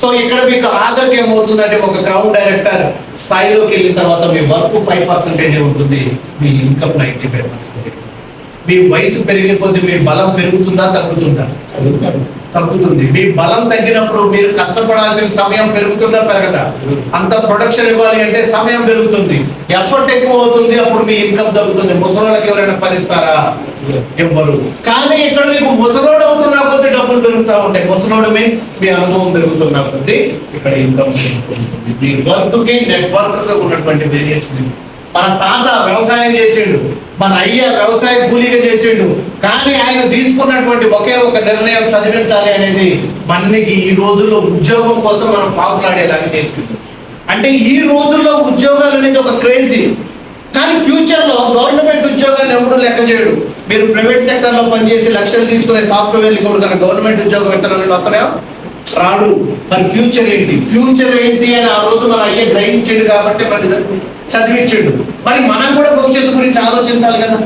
సో ఇక్కడ మీకు ఆఖరికి ఏమవుతుందంటే, ఒక గ్రౌండ్ డైరెక్టర్ స్థాయిలోకి వెళ్ళిన తర్వాత మీ వర్క్ 5% ఉంటుంది, మీ ఇన్కమ్ 95%. మీ వయసు పెరిగే కొద్ది మీ బలం పెరుగుతుందా తగ్గుతుందా? తగ్గుతుంది. మీ బలం తగ్గినప్పుడు మీరు కష్టపడాల్సిన సమయం పెరుగుతుందా పెరగదా? అంత ప్రొడక్షన్ ఇవ్వాలి అంటే సమయం పెరుగుతుంది, ఎఫర్ట్ ఎక్కువ అవుతుంది, అప్పుడు మీ ఇన్కమ్ తగ్గుతుంది. ముసలోళ్ళకి ఎవరైనా పనిస్తారా? ఎవ్వరు. కానీ ఇక్కడ మీకు ముసలోడు అవుతున్నా కొద్ది డబ్బులు పెరుగుతూ ఉంటాయి. ముసలోడు మీన్స్ మీ అనుభవం పెరుగుతున్నా కొద్ది ఇక్కడ ఇన్కమ్ పెరుగుతుంది. మీ వర్క్ కి నెట్వర్క్ ఉన్నటువంటి వేరియేషన్. మన తాత వ్యవసాయం చేసిండు, మన అయ్య వ్యవసాయ కూలీగా చేసిండు. కానీ ఆయన తీసుకున్నటువంటి ఒకే ఒక నిర్ణయం చదివించాలి అనేది మనకి ఈ రోజుల్లో ఉద్యోగం కోసం మనం పాకులాడేలాగా చేసింది. అంటే ఈ రోజుల్లో ఉద్యోగాలు అనేది ఒక క్రేజీ. కానీ ఫ్యూచర్లో గవర్నమెంట్ ఉద్యోగాన్ని ఎవరు లెక్క చేయడు. మీరు ప్రైవేట్ సెక్టర్లో పనిచేసి లక్షలు తీసుకునే సాఫ్ట్వేర్ కూడా కానీ గవర్నమెంట్ ఉద్యోగం పెట్టాలని వస్తాయా రాడు. మరి ఫ్యూచర్ ఏంటి, ఫ్యూచర్ ఏంటి అని ఆ రోజు మన అయ్యే గ్రహించాడు కాబట్టి మరి చదివించాడు. మరి మనం కూడా భవిష్యత్తు గురించి ఆలోచించాలి కదా.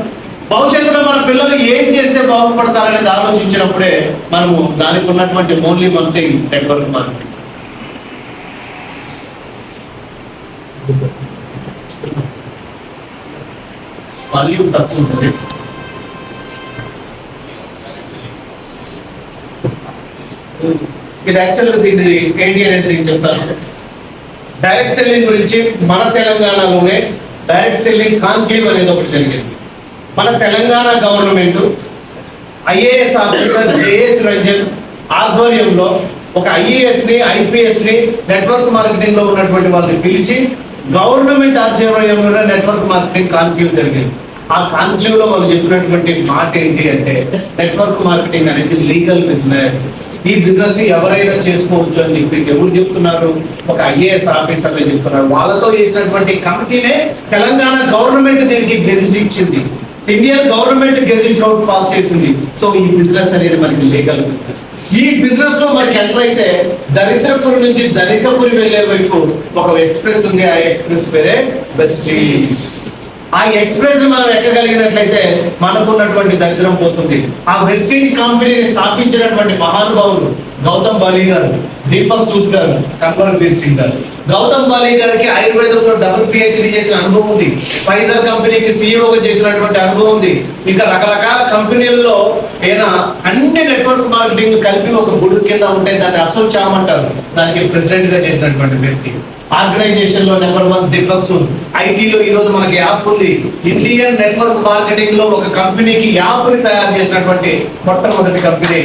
భవిష్యత్తులో మన పిల్లలు ఏం చేస్తే బాగుపడతారనేది ఆలోచించినప్పుడే మనము దానికి ఉన్నటువంటి only one thing network marketing. Volume తక్కువ ఉంటుంది. ఇది యాక్చువల్గా దీన్ని ఏంటి అనేది నేను చెప్తాను. డైరెక్ట్ సెల్లింగ్ గురించి మన తెలంగాణలోనే డైరెక్ట్ సెల్లింగ్ కాన్క్లేవ్ అనేది ఒకటి జరిగింది. మన Telangana government IAS officer JS Ranjan ఆధ్వర్యంలో ఒక ఐఏఎస్ని ఐపీఎస్ని నెట్వర్క్ మార్కెటింగ్లో ఉన్నటువంటి వాళ్ళని పిలిచి గవర్నమెంట్ ఆధ్వర్యంలో నెట్వర్క్ మార్కెటింగ్ కాన్క్లేవ్ జరిగింది. ఆ కాన్క్లేవ్ లో వాళ్ళు చెప్పినటువంటి మాట ఏంటి అంటే నెట్వర్క్ మార్కెటింగ్ అనేది లీగల్ బిజినెస్. ఈ బిజినెస్ ఎవరైనా చేసుకోవచ్చు అని చెప్పేసి ఎవరు చెప్తున్నారు? ఒక ఐఏఎస్ ఆఫీసర్లే చెప్తున్నారు. వాళ్ళతో చేసినటువంటి కమిటీనే తెలంగాణ గవర్నమెంట్ దీనికి గెజిట్ ఇచ్చింది. Indian government gazette note pass చేసింది. సో ఈ బిజినెస్ అనేది మనకి లీగల్ బిజినెస్. ఈ బిజినెస్ లో మనకి ఎంటర్ అయితే దరిద్రపురి నుంచి దళితపురి వెళ్లే వైపు ఒక ఎక్స్ప్రెస్ ఉంది. ఆ ఎక్స్ప్రెస్ పేరే వెస్టీజ్. ఆ ఎక్స్ప్రెస్ మనం ఎక్కగలిగినట్లయితే మనకున్నటువంటి దరిద్రం పోతుంది. ఆ వెస్టీజ్ కంపెనీని స్థాపించినటువంటి మహానుభావులు గౌతమ్ బాలి గారు, దీపక్ సూద్ గారు, కర్మవీర్ సింగ్ గారు. గౌతమ్ బాలి గారికి ఆయుర్వేదంలో డబుల్ పిహెచ్డి చేసిన అనుభవం ఉంది. ఫైజర్ కంపెనీకి సిఇఓగా చేసినటువంటి అనుభవం ఉంది. ఇంకా రకరకాల కంపెనీల్లో ఈయన అన్ని నెట్వర్క్ మార్కెటింగ్ కలిపి ఒక గుడి కింద ఉంటాయి. దాన్ని అసోచామ్ అంటారు. దానికి ప్రెసిడెంట్ గా చేసినటువంటి వ్యక్తి. ఆర్గనైజేషన్ లో నెంబర్ 1 దీపక్ సూద్. ఐటీలో ఈ రోజు మనకి యాప్ ఉంది. ఇండియన్ నెట్వర్క్ మార్కెటింగ్ లో ఒక కంపెనీకి యాప్ ని తయారు చేసినటువంటి మొట్టమొదటి కంపెనీ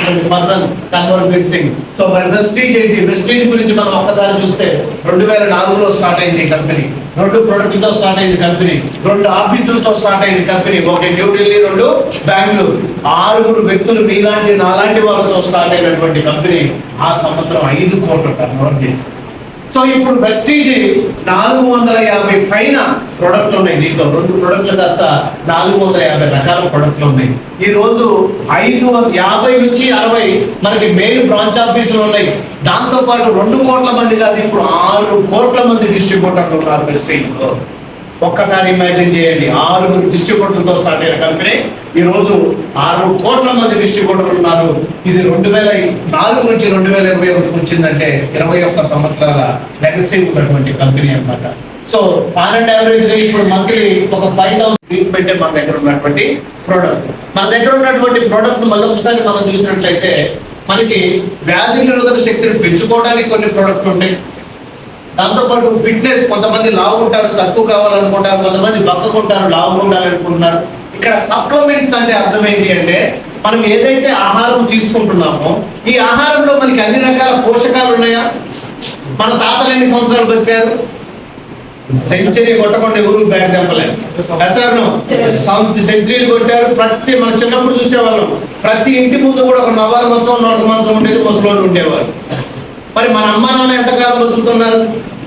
మన పర్సన్ కర్మవీర్ సింగ్. సో మరి వెస్టీజ్ ఏంటి? వెస్టీజ్ గురించి మనం ఒక్కసారి చూస్తే 2004లో స్టార్ట్ అయింది కంపెనీ. 2 ప్రొడక్ట్లతో స్టార్ట్ అయింది కంపెనీ. 2 ఆఫీసులతో స్టార్ట్ అయింది కంపెనీ. ఒకటి న్యూఢిల్లీ, 2 బెంగళూరు. 6 వ్యక్తులు మీలాంటి నాలాంటి వాళ్ళతో స్టార్ట్ అయినటువంటి కంపెనీ ఆ సంవత్సరం 5 కోట్ల టర్నోవర్ చేసింది. సో ఇప్పుడు వెస్టీజ్ 450 పైన ప్రొడక్ట్లు ఉన్నాయి. దీంట్లో 2 ప్రొడక్ట్లు కాస్త 450 రకాల ప్రొడక్ట్లు ఉన్నాయి. ఈ రోజు 550 నుంచి 60 మనకి మెయిన్ బ్రాంచ్ ఆఫీసులు ఉన్నాయి. దాంతో పాటు 2 కోట్ల మంది కాదు, ఇప్పుడు 6 కోట్ల మంది డిస్ట్రిబ్యూటర్లు ఉన్నారు వెస్టీజ్ లో. ఒక్కసారి ఇమాజిన్ చేయండి. 6 డిస్ట్రిబ్యూటర్లతో స్టార్ట్ అయిన కంపెనీ ఈ రోజు 6 కోట్ల మంది డిస్ట్రిబ్యూటర్లు ఉన్నారు. ఇది 2004 నుంచి 2021 వచ్చిందంటే 21 సంవత్సరాల లెగసీ ఉన్నటువంటి కంపెనీ అన్నమాట. సో ఆన్ అండ్ యావరేజ్ గా ఇప్పుడు మంత్లీ ఒక 5000 ట్రీట్మెంట్ మన దగ్గర ఉన్నటువంటి ప్రోడక్ట్. మన దగ్గర ఉన్నటువంటి ప్రోడక్ట్ మళ్ళీ ఒకసారి మనం చూసినట్లయితే మనకి వ్యాధి నిరోధక శక్తిని పెంచుకోవడానికి కొన్ని ప్రోడక్ట్లు ఉంటాయి. దాంతోపాటు ఫిట్నెస్, కొంతమంది లావు ఉంటారు, తక్కువ కావాలనుకుంటారు, కొంతమంది బక్కకుంటారు, లావు ఉండాలనుకుంటున్నారు. ఇక్కడ సప్లిమెంట్స్ అంటే అర్థం ఏంటి అంటే మనం ఏదైతే ఆహారం తీసుకుంటున్నామో ఈ ఆహారంలో మనకి అన్ని రకాల పోషకాలు ఉన్నాయా? మన తాతలు ఎన్ని సంవత్సరాలు బతికారు? సెంచరీ కొట్టకుండా ఎవరు బ్యాట్ తెంపలేదు. సెంచరీలు కొట్టారు. మన చిన్నప్పుడు చూసేవాళ్ళం ప్రతి ఇంటి ముందు కూడా ఒక నవారు మంచం, 100 మంచం ఉండేది, ముసలోళ్ళు ఉండేవారు. మరి మన అమ్మ నాన్న ఎంతకాలం బతుకుతున్నారు?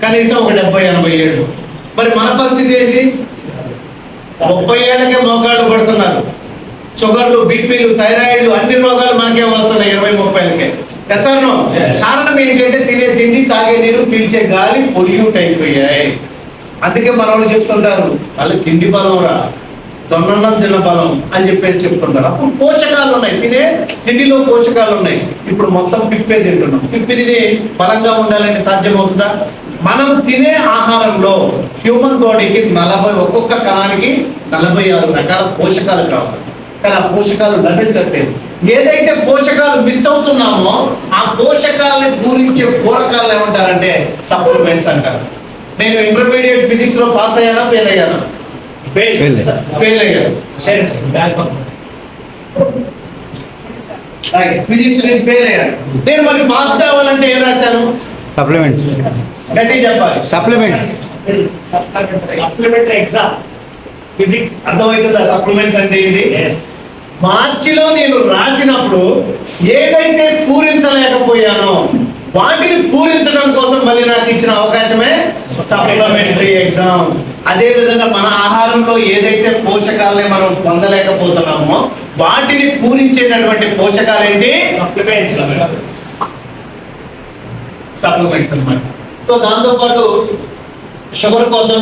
కనీసం ఒక 70-80 ఏళ్ళు. మరి మన పరిస్థితి ఏంటి? 30 ఏళ్ళకే మోకాళ్ళు పడుతున్నారు. షుగర్లు, బీపీలు, థైరాయిడ్లు అన్ని రోగాలు మనకే వస్తున్నాయి 20-30 ఏళ్ళకే. ఎస్ఆర్నో? కారణం ఏంటంటే తినే తిండి, తాగే నీరు, పీల్చే గాలి పొల్యూట్ అయిపోయాయి. అందుకే మన వాళ్ళు చెప్తుంటారు వాళ్ళు తిండి బలం రా, జొన్నన్నం తిన్న బలం అని చెప్పేసి చెప్తుంటారు. అప్పుడు పోషకాలు ఉన్నాయి, తినే తిండిలో పోషకాలు ఉన్నాయి. ఇప్పుడు మొత్తం పిప్పే తింటున్నాం. పిప్పి తిని బలంగా ఉండాలని సాధ్యమవుతుందా? మనం తినే ఆహారంలో హ్యూమన్ బాడీకి 40 ఒక్కొక్క కణానికి 46 రకాల పోషకాలు కావాలి. కానీ ఆ పోషకాలు లభించట్లేదు. ఏదైతే పోషకాలు మిస్ అవుతున్నామో ఆ పోషకాలని పూరించే పూరకాలు ఏమంటారంటే సప్లిమెంట్స్ అంటారు. నేను ఇంటర్మీడియట్ ఫిజిక్స్ లో పాస్ అయ్యానా, ఫెయిల్ అయ్యానా? ఫెయిల్ అయ్యాను. ఫిజిక్స్ నేను ఫెయిల్ అయ్యాను. నేను మరి పాస్ కావాలంటే ఏం రాశాను? సప్లిమెంట్స్. గట్టి చెప్పాలి. సప్లిమెంటరీ ఎగ్జామ్ ఫిజిక్స్ అర్థమవుతుందా? సప్లిమెంట్స్ అంటే ఏంటి? మార్చిలో నేను రాసినప్పుడు ఏదైతే పూరించలేకపోయానో వాటిని పూరించడం కోసం మళ్ళీ నాకు ఇచ్చిన అవకాశమే సప్లిమెంటరీ ఎగ్జామ్. అదే విధంగా మన ఆహారంలో ఏదైతే పోషకాలని మనం పొందలేకపోతున్నామో వాటిని పూరించేటటువంటి పోషకాలు ఏంటి? సప్లిమెంట్స్ అన్నమాట. సో దాంతో పాటు షుగర్ కోసం,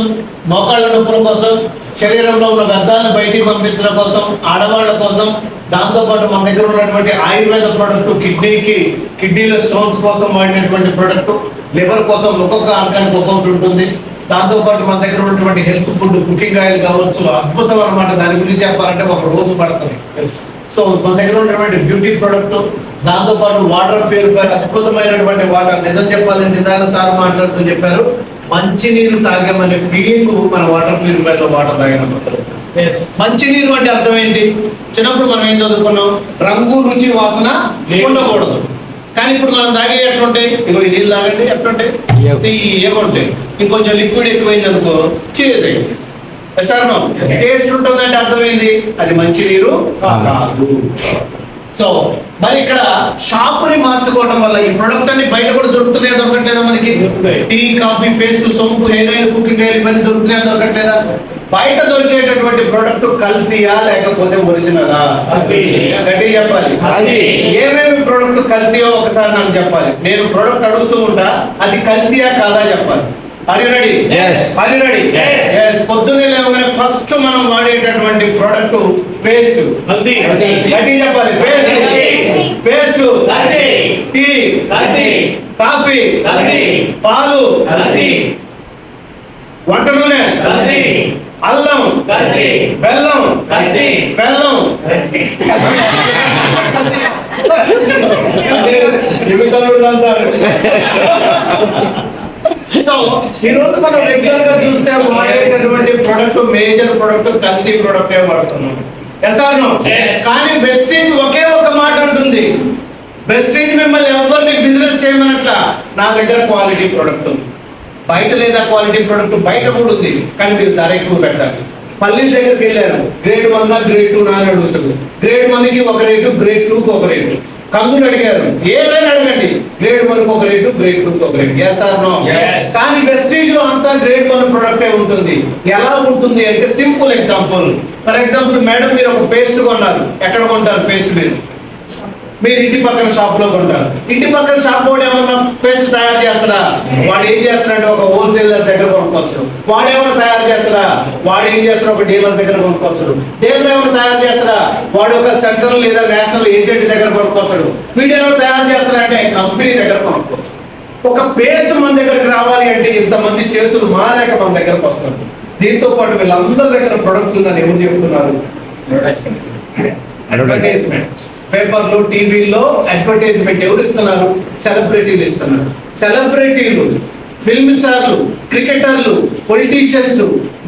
మోకాళ్ళ నొప్పుల కోసం, శరీరంలో ఉన్న వ్యర్థాలను బయటికి పంపించడం కోసం, ఆడవాళ్ళ కోసం, దాంతో పాటు మన దగ్గర ఉన్నటువంటి ఆయుర్వేద ప్రోడక్ట్, కిడ్నీలో స్టోన్స్ కోసం వాడినటువంటి ప్రోడక్ట్, లివర్ కోసం ఒక్కొక్క ఆర్గానికి ఒక్కొక్కటి ఉంటుంది. దాంతో పాటు మన దగ్గర ఉన్నటువంటి హెల్త్ ఫుడ్, కుకింగ్ ఆయిల్ కావచ్చు, అద్భుతం అన్నమాట. దాని గురించి చెప్పాలంటే ఒక రోజు పడుతుంది. సో మన దగ్గర ఉన్నటువంటి బ్యూటీ ప్రోడక్ట్, దాంతో పాటు వాటర్ ప్యూరిఫైర్, అద్భుతమైనటువంటి వాటర్. నిజం చెప్పాలంటే ఇందాక సార్ మాట్లాడుతూ చెప్పారు, మంచి నీరు తాగామనే ఫీలింగ్ మన వాటర్ ప్యూరిఫైర్ లో వాటర్ తాగినప్పుడు. మంచి నీరు అంటే అర్థం ఏంటి? చిన్నప్పుడు మనం ఏం చదువుకున్నాం? రంగు, రుచి, వాసన ఉండకూడదు. కానీ ఇప్పుడు మనం తాగే ఎట్లుంటాయి? ఇగో ఈ నీళ్ళు తాగండి, ఎట్లుంటాయి? తీయగా ఉంటాయి. ఇంకొంచెం లిక్విడ్ ఎక్కువైంది అనుకో చేదు అయింది. టేస్ట్ ఉంటుందంటే అర్థమైంది అది మంచి నీరు కాదు. సో మరి ఇక్కడ షాపుని మార్చుకోవడం వల్ల ఈ ప్రొడక్ట్ అన్ని బయట కూడా దొరుకుతున్నాయా దొరకట్లేదా? మనకి టీ, కాఫీ, పేస్ట్, సోంపు, హెయిర్ ఆయిల్, కుకింగ్ ఆయిల్ ఇవన్నీ దొరుకుతున్నాయా దొరకట్లేదా? బయట దొరికేటటువంటి ప్రొడక్ట్ కల్తీయా లేకపోతే ఒరిజినలా? గట్టి చెప్పాలి. ఏమేమి ప్రొడక్ట్ కల్తీయో ఒకసారి నాకు చెప్పాలి. నేను ప్రొడక్ట్ అడుగుతూ ఉంటా, అది కల్తీయా కాదా చెప్పాలి. Are you ready? Yes. Are you ready? Yes. Yes. పొద్దున్నే లేవగానే ఫస్ట్ మనం వాడేటటువంటి ప్రోడక్ట్ పేస్ట్. కల్తీ. గట్టి చెప్పాలి. పేస్ట్. పేస్ట్. టీ. కాఫీ. పాలు. వంట నూనె. అల్లం. బెల్లం. బెల్లం. సో ఈ రోజు మనం రెగ్యులర్ గా చూస్తే వాడేటటువంటి ప్రొడక్ట్, మేజర్ ప్రొడక్ట్ కల్తీ ప్రొడక్ట్ వాడుతున్నాం. కానీ వెస్టేజ్ ఒకే ఒక మాట ఉంటుంది, వెస్టేజ్ మిమ్మల్ని ఎవరిని బిజినెస్ చేయమనట్లా, నా దగ్గర క్వాలిటీ ప్రొడక్ట్ ఉంది. బయట లేదా క్వాలిటీ ప్రొడక్ట్? బయట కూడా ఉంది, కానీ మీరు ధర ఎక్కువ పెట్టాలి. పల్లీల దగ్గరికి వెళ్ళారు, గ్రేడ్ 1 గ్రేడ్ 2 అని అడుగుతుంది. గ్రేడ్ 1కి ఒక రేటు, గ్రేడ్ 2కి ఒక రేటు. కందులు అడిగారు, ఏదైనా అడగండి, గ్రేడ్ 1కి ఒక రేటు, గ్రేడ్ 2కి ఒక రేటు. yes or no? కానీ వెస్టీజ్ లో అంతా గ్రేడ్ 1 ప్రొడక్టే ఉంటుంది. ఎలా ఉంటుంది అంటే simple example. For example madam, మీరు ఒక పేస్ట్ కొన్నారు. ఎక్కడ కొంటారు పేస్ట్? మీరు ఇంటి పక్కన షాప్ లో కొంటారు. ఇంటి పక్కన షాప్ వాడు ఏమన్నా పేస్ట్ తయారు చేస్తాడా? వాడు ఏం చేస్తాడంటే ఒక హోల్సేలర్ దగ్గర కొనుక్కోవచ్చు. వాడు ఏమైనా తయారు చేస్తాడా? వాడు ఏం చేస్తాడు? ఒక డీలర్ దగ్గర కొనుక్కోవచ్చు. డీలర్ ఏమైనా తయారు చేస్తాడా? వాడు ఒక సెంట్రల్ లేదా నేషనల్ ఏజెంట్ దగ్గర కొనుక్కోవచ్చు. వీడు ఏమైనా తయారు చేస్తాడంటే కంపెనీ దగ్గర కొనుక్కోవచ్చు. ఒక పేస్ట్ మన దగ్గరకు రావాలి అంటే ఇంతమంది చేతులు మారాక మన దగ్గరకు వస్తారు. దీంతో పాటు వీళ్ళందరి దగ్గర ప్రొడక్ట్ ఉందని ఎవరు చెప్తున్నారు? అడ్వర్టైజ్మెంట్. పేపర్లు, టీవీలో అడ్వర్టైజ్మెంట్ ఎవరు ఇస్తున్నారు? సెలబ్రిటీలు ఇస్తున్నారు. సెలబ్రిటీలు, ఫిల్మ్ స్టార్లు, క్రికెటర్లు, పొలిటీషియన్స్,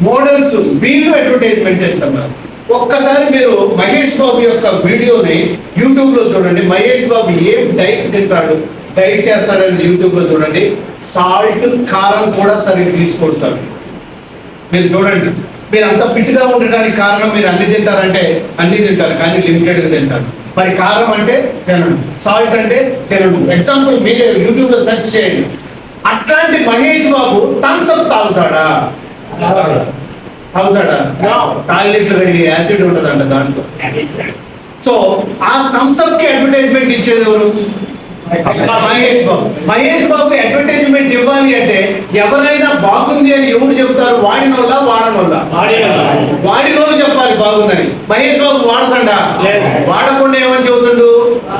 మోడల్స్, వీళ్ళు అడ్వర్టైజ్మెంట్ ఇస్తున్నారు. ఒక్కసారి మీరు మహేష్ బాబు యొక్క వీడియోని యూట్యూబ్ లో చూడండి. మహేష్ బాబు ఏం డైట్ తింటాడు, డైట్ చేస్తాడని యూట్యూబ్ లో చూడండి. సాల్ట్, కారం కూడా సరిగ్గా తీసుకుంటారు. మీరు చూడండి, మీరు అంత ఫిట్ గా ఉండడానికి కారణం మీరు అన్ని తింటారంటే అన్ని తింటారు, కానీ లిమిటెడ్ గా తింటారు. మరి కారం అంటే తినడు, సాల్ట్ అంటే తినడు. ఎగ్జాంపుల్ మీరే యూట్యూబ్ లో సెర్చ్ చేయండి. అట్లాంటి మహేష్ బాబు థమ్స్ అప్ తాగుతాడా? టాయిలెట్ రెడీ యాసిడ్ ఉంటుందంట దాంట్లో. సో ఆ థమ్స్ అప్ కి అడ్వర్టైజ్మెంట్ ఇచ్చేది ఎవరు? మహేష్ బాబు. మహేష్ బాబు అడ్వర్టైజ్మెంట్ ఇవ్వాలి అంటే ఎవరైనా బాగుంది అని ఎవరు చెప్తారు? వాడినోళ్ళ వాడనోళ్ళ? వాడినోళ్ళు చెప్పాలి బాగుందని. మహేష్ బాబు వాడతాడా? వాడకుండా ఏమని చెబుతుండు?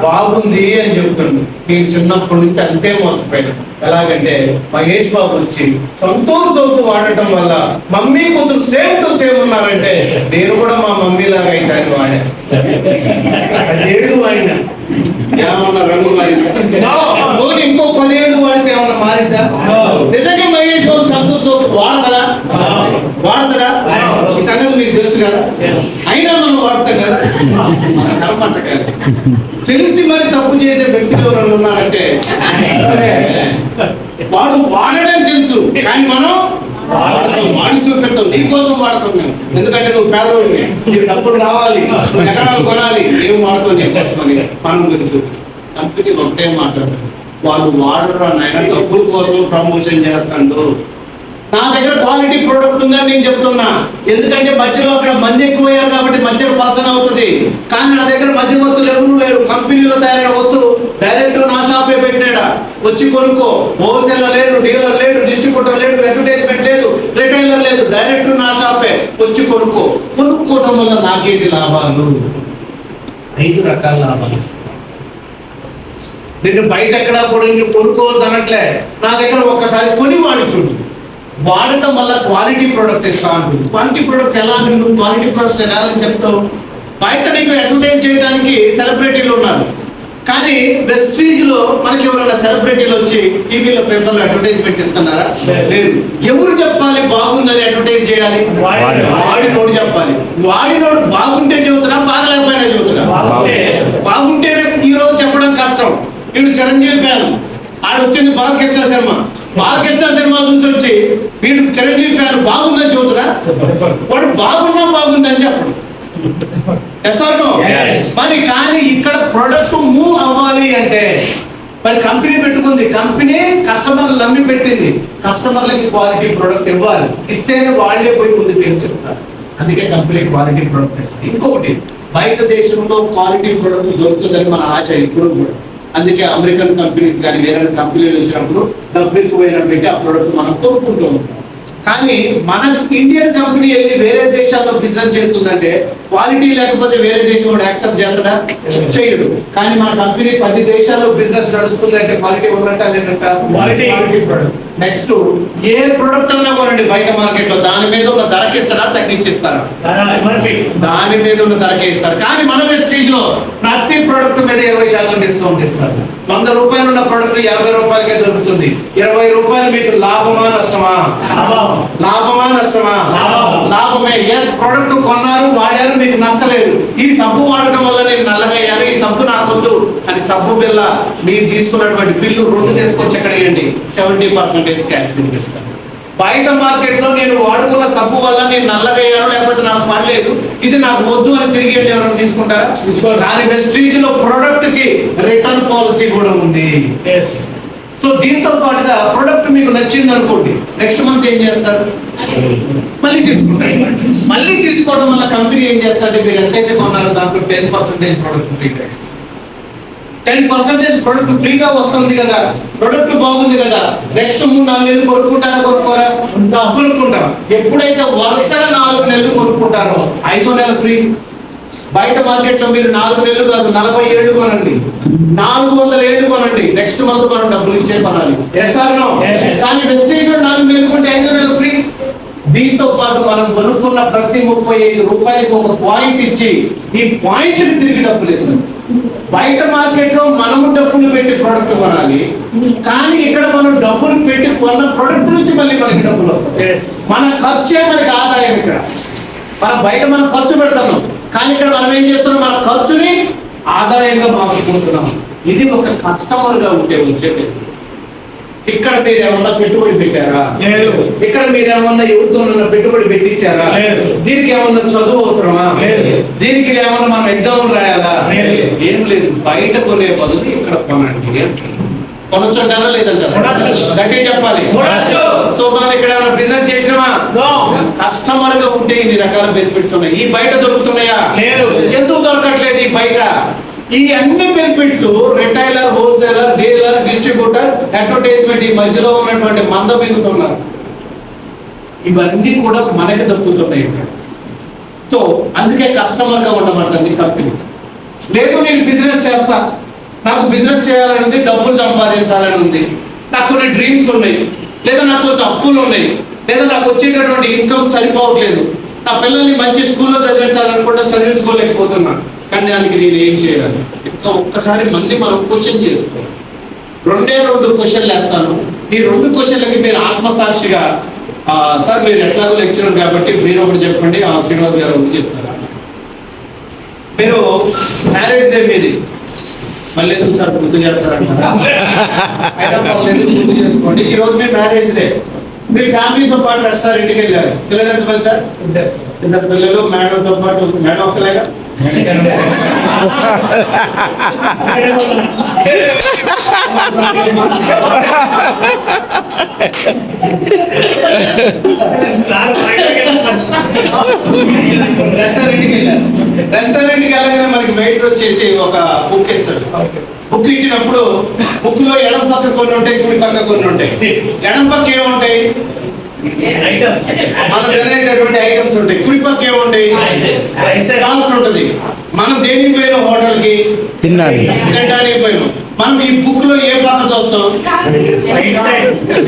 బాగుంది అని చెబుతుండు. నేను చిన్నప్పటి నుంచి అంతే మోసపోయాను. ఎలాగంటే మహేష్ బాబు వచ్చి సంతూర్ సోపు వాడటం వల్ల మమ్మీ కూతురు సేమ్ టు సేమ్ ఉన్నారంటే నేను కూడా మా మమ్మీ లాగా అయితే వాడా. అదేడు ఆయన ఏమన్నా రంగు ఇంకో 10 ఏళ్ళు వాడితే ఏమన్నా మారిద్దా? నిజంగా మహేష్ బాబు సంతూర్ సోపు వాడతాడా? ఈ సంగతి మీకు తెలుసు కదా. అయినా మనం వాడతాం కదా. కర్మట కాదు. తెలిసి మరి తప్పు చేసే వ్యక్తులు ఎవరైనా ఉన్నారంటే వాడు వాడడం తెలుసు, కానీ మనం వాడి చూపెడతాం. నీ కోసం వాడతాం మేము. ఎందుకంటే నువ్వు పేదవాడివి, నీకు డబ్బులు రావాలి, ఎకరాలు కొనాలి, ఏం వాడతావు నీకోసమని మనం తెలుసు. కంపెనీ ఒకటే మాట్లాడతాడు, వాళ్ళు వాడరు నాయన, డబ్బుల కోసం ప్రమోషన్ చేస్తాడు. నా దగ్గర క్వాలిటీ ప్రోడక్ట్ ఉందని నేను చెప్తున్నా. ఎందుకంటే మధ్యలో అక్కడ మంది ఎక్కువయ్యారు కాబట్టి మధ్యలో పలసన అవుతుంది. కానీ నా దగ్గర మధ్యవర్తులు ఎవరు లేరు. కంపెనీలో తయారైన వస్తువు డైరెక్ట్ నా షాపే పెట్టినాడా, వచ్చి కొనుక్కో. హోల్సేలర్ లేడు, డీలర్ లేడు, డిస్ట్రిబ్యూటర్ లేడు, అడ్వర్టైజ్మెంట్ లేదు, రిటైలర్ లేదు, డైరెక్ట్ నా షాపే వచ్చి కొనుక్కో. కొనుక్కోవటం వల్ల నాకేంటి లాభాలు? 5 రకాల లాభాలు. నిన్ను బయట ఎక్కడా కూడా నిన్ను కొనుక్కోవద్దు అనట్లే, నా దగ్గర ఒక్కసారి కొని వాడి చూడు. వాడటం వల్ల క్వాలిటీ ప్రోడక్ట్ ఇస్తా ఉంటుంది. క్వాలిటీ ప్రోడక్ట్ ఎలా, నువ్వు క్వాలిటీ ప్రోడక్ట్ ఎలా అని చెప్తావు? బయట నీకు అడ్వర్టైజ్ చేయడానికి సెలబ్రిటీలు ఉన్నారు, కానీ వెస్టీజ్ లో మనకి ఎవరైనా సెలబ్రిటీలు వచ్చి టీవీలో పేపర్లో అడ్వర్టైజ్మెంట్ ఇస్తున్నారా? లేదు. ఎవరు చెప్పాలి బాగుందని అడ్వర్టైజ్ చేయాలి? వాడినోడు చెప్పాలి. వాడినోడు బాగుంటే చెబుతున్నా, బాగలేకపోయినా చెబుతున్నా. బాగుంటేనే ఈ రోజు చెప్పడం కష్టం. వీడు చిరంజీవి ఫ్యాన్, ఆడు వచ్చింది బాలకృష్ణ సినిమా, బాలకృష్ణ సినిమా చూసి వచ్చి వీడు చిరంజీవి ఫ్యాన్ బాగుందని చెబుతున్నా, వాడు బాగున్నా బాగుందని చెప్పడు. మరి కానీ ఇక్కడ ప్రొడక్ట్ మూవ్ అవ్వాలి అంటే మరి కంపెనీ పెట్టుకుంది, కంపెనీ కస్టమర్లు నమ్మి పెట్టింది, కస్టమర్లకి క్వాలిటీ ప్రొడక్ట్ ఇవ్వాలి. ఇస్తేనే వాళ్ళే పోయి ముందుకు ఏం చెప్తారు. అందుకే కంపెనీ క్వాలిటీ ప్రొడక్ట్ ఇస్తుంది. ఇంకొకటి, బయట దేశంలో క్వాలిటీ ప్రొడక్ట్ దొరుకుతుందని మన ఆశ ఇప్పుడు కూడా. అందుకే అమెరికన్ కంపెనీస్ కానీ వేరే కంపెనీలు వచ్చినప్పుడు డబ్బు ఎక్కువైనా పెట్టి ఆ ప్రొడక్ట్ మనం కోరుకుంటూ ఉంటాం. కానీ మన ఇండియన్ కంపెనీ వెళ్ళి వేరే దేశాల్లో బిజినెస్ చేస్తుందంటే క్వాలిటీ లేకపోతే వేరే దేశం కూడా యాక్సెప్ట్ చేస్తాడా? చేయడు. కానీ మన కంపెనీ 10 దేశాల్లో బిజినెస్ నడుస్తుంది అంటే క్వాలిటీ ఉన్నట్ట క్వాలిటీ ప్రొడక్ట్. నెక్స్ట్, ఏ ప్రొడక్ట్ అన్నా కొనండి బయట మార్కెట్ లో, దాని మీద ఉన్న ధరకి ఇస్తారా, తగ్గించిస్తారా? దాని మీద ఉన్న ధరకే ఇస్తారు. కానీ మన వెస్టీజ్ లో ప్రతి ప్రొడక్ట్ మీద 20% డిస్కౌంట్ ఇస్తారు. 100 రూపాయలు ఉన్న ప్రొడక్ట్ 50 రూపాయలకే దొరుకుతుంది. 20 రూపాయలు మీకు లాభమా నష్టమా? లాభమా నష్టమా? లాభమే. ఏ ప్రొడక్ట్ కొన్నారు, వాడారు, మీకు నచ్చలేదు, ఈ సబ్బు వాడటం వల్ల నేను నల్లగయ్యాను, ఈ సబ్బు నాకొద్దు అని సబ్బు బిల్ల మీరు తీసుకున్నటువంటి బిల్లు 2 తీసుకొచ్చి ఎక్కడ వేయండి, 70% క్యాష్ తినిపిస్తాను. బయట మార్కెట్ లో నేను వాడుకున్న సబ్బు వల్ల నేను నల్లగయ్యాను, లేకపోతే నాకు పని లేదు, ఇది నాకు వద్దు అని తిరిగి ఎవరైనా తీసుకుంటారా? కానీ వెస్టీజ్ లో ప్రొడక్ట్ కి రిటర్న్ పాలసీ కూడా ఉంది. సో దీంతో పాటుగా ప్రొడక్ట్ మీకు నచ్చింది అనుకోండి, నెక్స్ట్ మంత్ ఏం చేస్తారు? మళ్ళీ తీసుకుంటారు. మళ్ళీ తీసుకోవడం వల్ల కంపెనీ ఏం చేస్తారంటే మీరు ఎంతైతే కొన్నారో దాంట్లో 10% ప్రొడక్ట్ ఫ్రీగా ఇస్తారు. 10% ప్రొడక్ట్ ఫ్రీగా వస్తుంది కదా, ప్రొడక్ట్ బాగుంది కదా, నెక్స్ట్ 3-4 నెలలు కొనుక్కుంటారా, కొనుక్కోరా? కొనుక్కుంటాం. ఎప్పుడైతే వరుసగా 4 నెలలు కొనుక్కుంటారో 5వ నెల ఫ్రీ. బయట మార్కెట్ లో మీరు 4 నెలలు కాదు 40 ఏళ్ళు కొనండి, 400 ఏళ్ళు కొనండి, నెక్స్ట్ మంత్ మనం డబ్బులు ఇచ్చే కొనాలి. కానీ వెస్టీజ్ లో 4 నెలలు కొంటే 5వ నెల ఫ్రీ. దీంతో పాటు మనం కొనుక్కున్న ప్రతి 35 రూపాయలకి ఒక పాయింట్ ఇచ్చి ఈ పాయింట్ కి తిరిగి డబ్బులు ఇస్తాం. బయట మార్కెట్ లో మనము డబ్బులు పెట్టి ప్రొడక్ట్ కొనాలి, కానీ ఇక్కడ మనం డబ్బులు పెట్టి కొన్న ప్రొడక్ట్ నుంచి మళ్ళీ మనకి డబ్బులు వస్తాయి. మన ఖర్చే మనకి ఆదాయం. ఇక్కడ మనం బయట మనం ఖర్చు పెడతాం, కానీ ఇక్కడ మనం ఏం చేస్తున్నాం, మన ఖర్చుని ఆదాయంగా మార్చుకుంటున్నాం. ఇది ఒక కస్టమర్ గా ఉంటే వచ్చేది. ఇక్కడ మీరు ఏమన్నా పెట్టుబడి పెట్టారా? లేదు. ఇక్కడ మీరు ఏమన్నా ఎవరితో పెట్టుబడి పెట్టించారా? దీనికి ఏమన్నా చదువు అవసరమా? లేదు. దీనికి ఏమన్నా మనం ఎగ్జామ్ రాయాలా? ఏం లేదు. బయట కొనే బదులు ఇక్కడ కొనండి. కొనొచ్చు అంటారా లేదంటారా? గట్టిగా చెప్పాలి. సో మనం ఇక్కడ ఏమైనా బిజినెస్ చేసినామా? కస్టమర్ గా ఉంటే ఇన్ని రకాల బెనిఫిట్స్ ఉన్నాయి. ఈ బయట దొరుకుతున్నాయా? లేదు. ఎందుకు దొరకట్లేదు ఈ బయట? ఈ అన్ని benefits retailer, wholesaler, dealer, distributor, advertisement ఈ మధ్యలో ఉన్నటువంటి మంద మిగుతున్నారు. ఇవన్నీ కూడా మనకి దక్కుతున్నాయి. సో అందుకే కస్టమర్ గా ఉండమంటుంది కంపెనీ. లేదు నేను బిజినెస్ చేస్తా, నాకు బిజినెస్ చేయాలని ఉంది, డబ్బులు సంపాదించాలని ఉంది, నాకు కొన్ని డ్రీమ్స్ ఉన్నాయి, లేదా నాకు కొంత అప్పులు ఉన్నాయి, లేదా నాకు వచ్చేటటువంటి ఇన్కమ్ సరిపోవట్లేదు, నా పిల్లల్ని మంచి స్కూల్లో చదివించాలనుకుంటే చదివించుకోలేకపోతున్నాను, కానీ దానికి నేను ఏం చేయాలి? ఇంకా ఒక్కసారి మళ్ళీ మనం క్వశ్చన్ చేసుకోవాలి. 2 క్వశ్చన్లు వేస్తాను. ఈ 2 క్వశ్చన్లకి మీరు ఆత్మసాక్షిగా సార్ మీరు ఎట్లాగో లెక్చరర్ కాబట్టి మీరు ఒకటి చెప్పండి, శ్రీనివాస్ గారు ఒకటి చెప్తారా? మీరు మ్యారేజ్ డే మీది మళ్ళీ సార్ గుర్తు చేస్తారంటారా? గుర్తు చేసుకోండి. ఈ రోజు మీ మ్యారేజ్ డే, మీ ఫ్యామిలీతో పాటు రెస్టారెంట్కి వెళ్ళారు. పిల్లలు ఎంతమంది సార్? 2 పిల్లలు. మేడంతో పాటు, మేడం ఒక్కలేగా రెస్టారెంట్కి వెళ్ళగానే మనకి వెయిటర్ వచ్చేసి ఒక బుక్ ఇస్తాడు. బుక్ ఇచ్చినప్పుడు బుక్ లో ఎడం పక్క కొన్ని ఉంటాయి, కుడి పక్క కొన్ని ఉంటాయి. ఎడం పక్క ఏముంటాయి? మనం తినేటటువంటి ఐటమ్స్ ఉంటాయి. కుడి పక్క ఏముంటాయి? కాస్ట్ ఉంటుంది. మనం దేనికి పోయినా హోటల్ కి తినడానికి పోయినాం. మనం ఈ బుక్ లో ఏ పక్క చూస్తాం?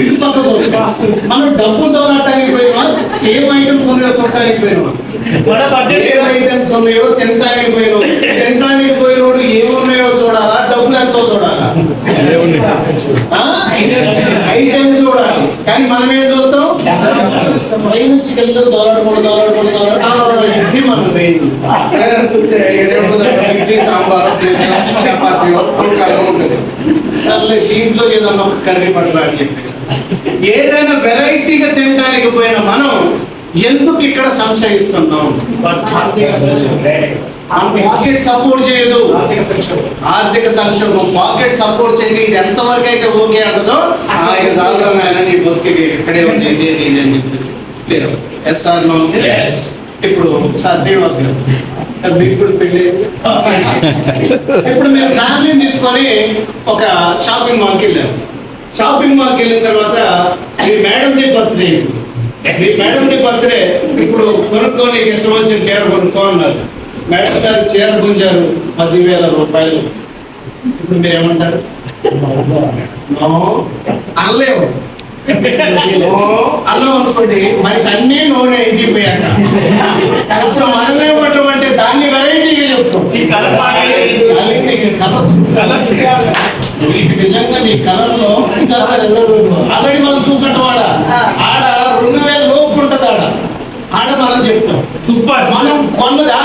ఇటు పక్క చూస్తాం. మనం డబ్బు తోలటానికి పోయినా ఏం ఐటమ్స్ ఉన్నాయో చూడటానికి పోయినా, ఏ ఐటమ్స్ ఉన్నాయో తినడానికి పోయినా. తినడానికి పోయినోడు ఏమున్నాయో చూడాలా, డబ్బులు ఎంతో చూడాలా? ఐటమ్ చూడాలి. కానీ మనం ఏం చూస్తాం? చికెన్ ఇడ్లీ మనం ఇడ్లీ సాంబార్ చపాతీ ఉంటుంది. సర్లే దీంట్లో ఏదన్నా ఒక కర్రీ పడరా అని చెప్పేసి ఏదైనా వెరైటీగా తినడానికి పోయిన మనం ఎందుకు ఇక్కడ సంశయిస్తున్నాం? పాకెట్ సపోర్ట్ చేయదు. ఆర్థిక సంక్షోభం పాకెట్ సపోర్ట్ చేయదు. ఇది ఎంతవరకు అయితే ఓకే అంటదో ఆయన నీ బతుకి ఇక్కడే ఉంది ఇది అని చెప్పేసి లేదు. Yes or no. ఇప్పుడు సార్ శ్రీనివాస్ గారు, సార్ మీకు కూడా పెళ్ళి. ఇప్పుడు మీరు ఫ్యామిలీని తీసుకొని ఒక షాపింగ్ మాల్కి వెళ్ళారు. షాపింగ్ మాల్కి వెళ్ళిన తర్వాత మీ మేడంది బర్త్డే. మీ మేడంది బర్త్డే ఇప్పుడు కొనుక్కొని ఇష్టం వచ్చిన చీర కొనుక్కో అన్నారు. మేడం గారు చీర గుంజారు 10,000 రూపాయలు. ఇప్పుడు మీరు ఏమంటారు? అనలేవు. అల్లం అనుకోండి, మనకి అన్ని నూనె ఇంటిపోయాక అప్పుడు మనమేమంటే దాన్ని వెరైటీగా చెప్తాం. నిజంగా నీ కలర్ లో ఆల్రెడీ మనం చూసినట్టు ఆడ 2,000 లోపు ఉంటుంది. ఆడ మనం చెప్తాం సూపర్, మనం కొన్నదా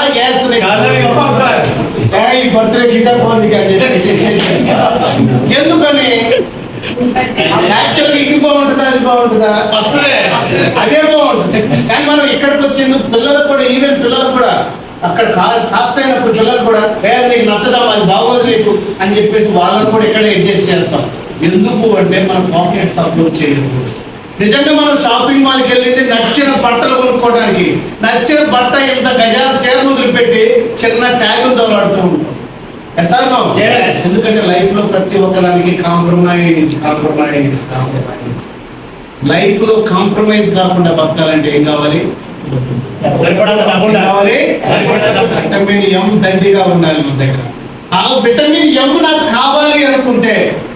ఈ బర్త్డే గీతా బాగుంది కానీ ఎందుకని యాక్చువల్గా ఇది బాగుంటుందా అది బాగుంటుందా? ఫస్ట్ అదే బాగుంటుంది. కానీ మనం ఇక్కడికి వచ్చేందుకు పిల్లలకు కూడా, ఈవెన్ పిల్లలకు కూడా అక్కడ కాస్ట్ అయినప్పుడు పిల్లలు కూడా లేదు నీకు నచ్చదాం అది బాగోదు నీకు అని చెప్పేసి వాళ్ళని కూడా ఇక్కడే అడ్జస్ట్ చేస్తాం. ఎందుకు అంటే మనం పాకెట్ సపోర్ట్ చేయలేదు. నిజంగా మనం షాపింగ్ మాల్కి వెళ్ళింది నచ్చిన బట్టలు కొనుక్కోవడానికి. నచ్చిన బట్ట ఇంత గజాల చీర వదిలిపెట్టి చిన్న ట్యాగులు తోలాడుతూ ఉంటాం. ఎందుకంటే లైఫ్ లో ప్రతి ఒక్కదానికి కాంప్రమైజ్. లైఫ్ లో కాంప్రమైజ్ కాకుండా బతకాలంటే ఏం కావాలి? విటమిన్ ఎం దండిగా ఉండాలి మన దగ్గర. ఆ విటమిన్ ఎం నాకు కావాలి అనుకుంటే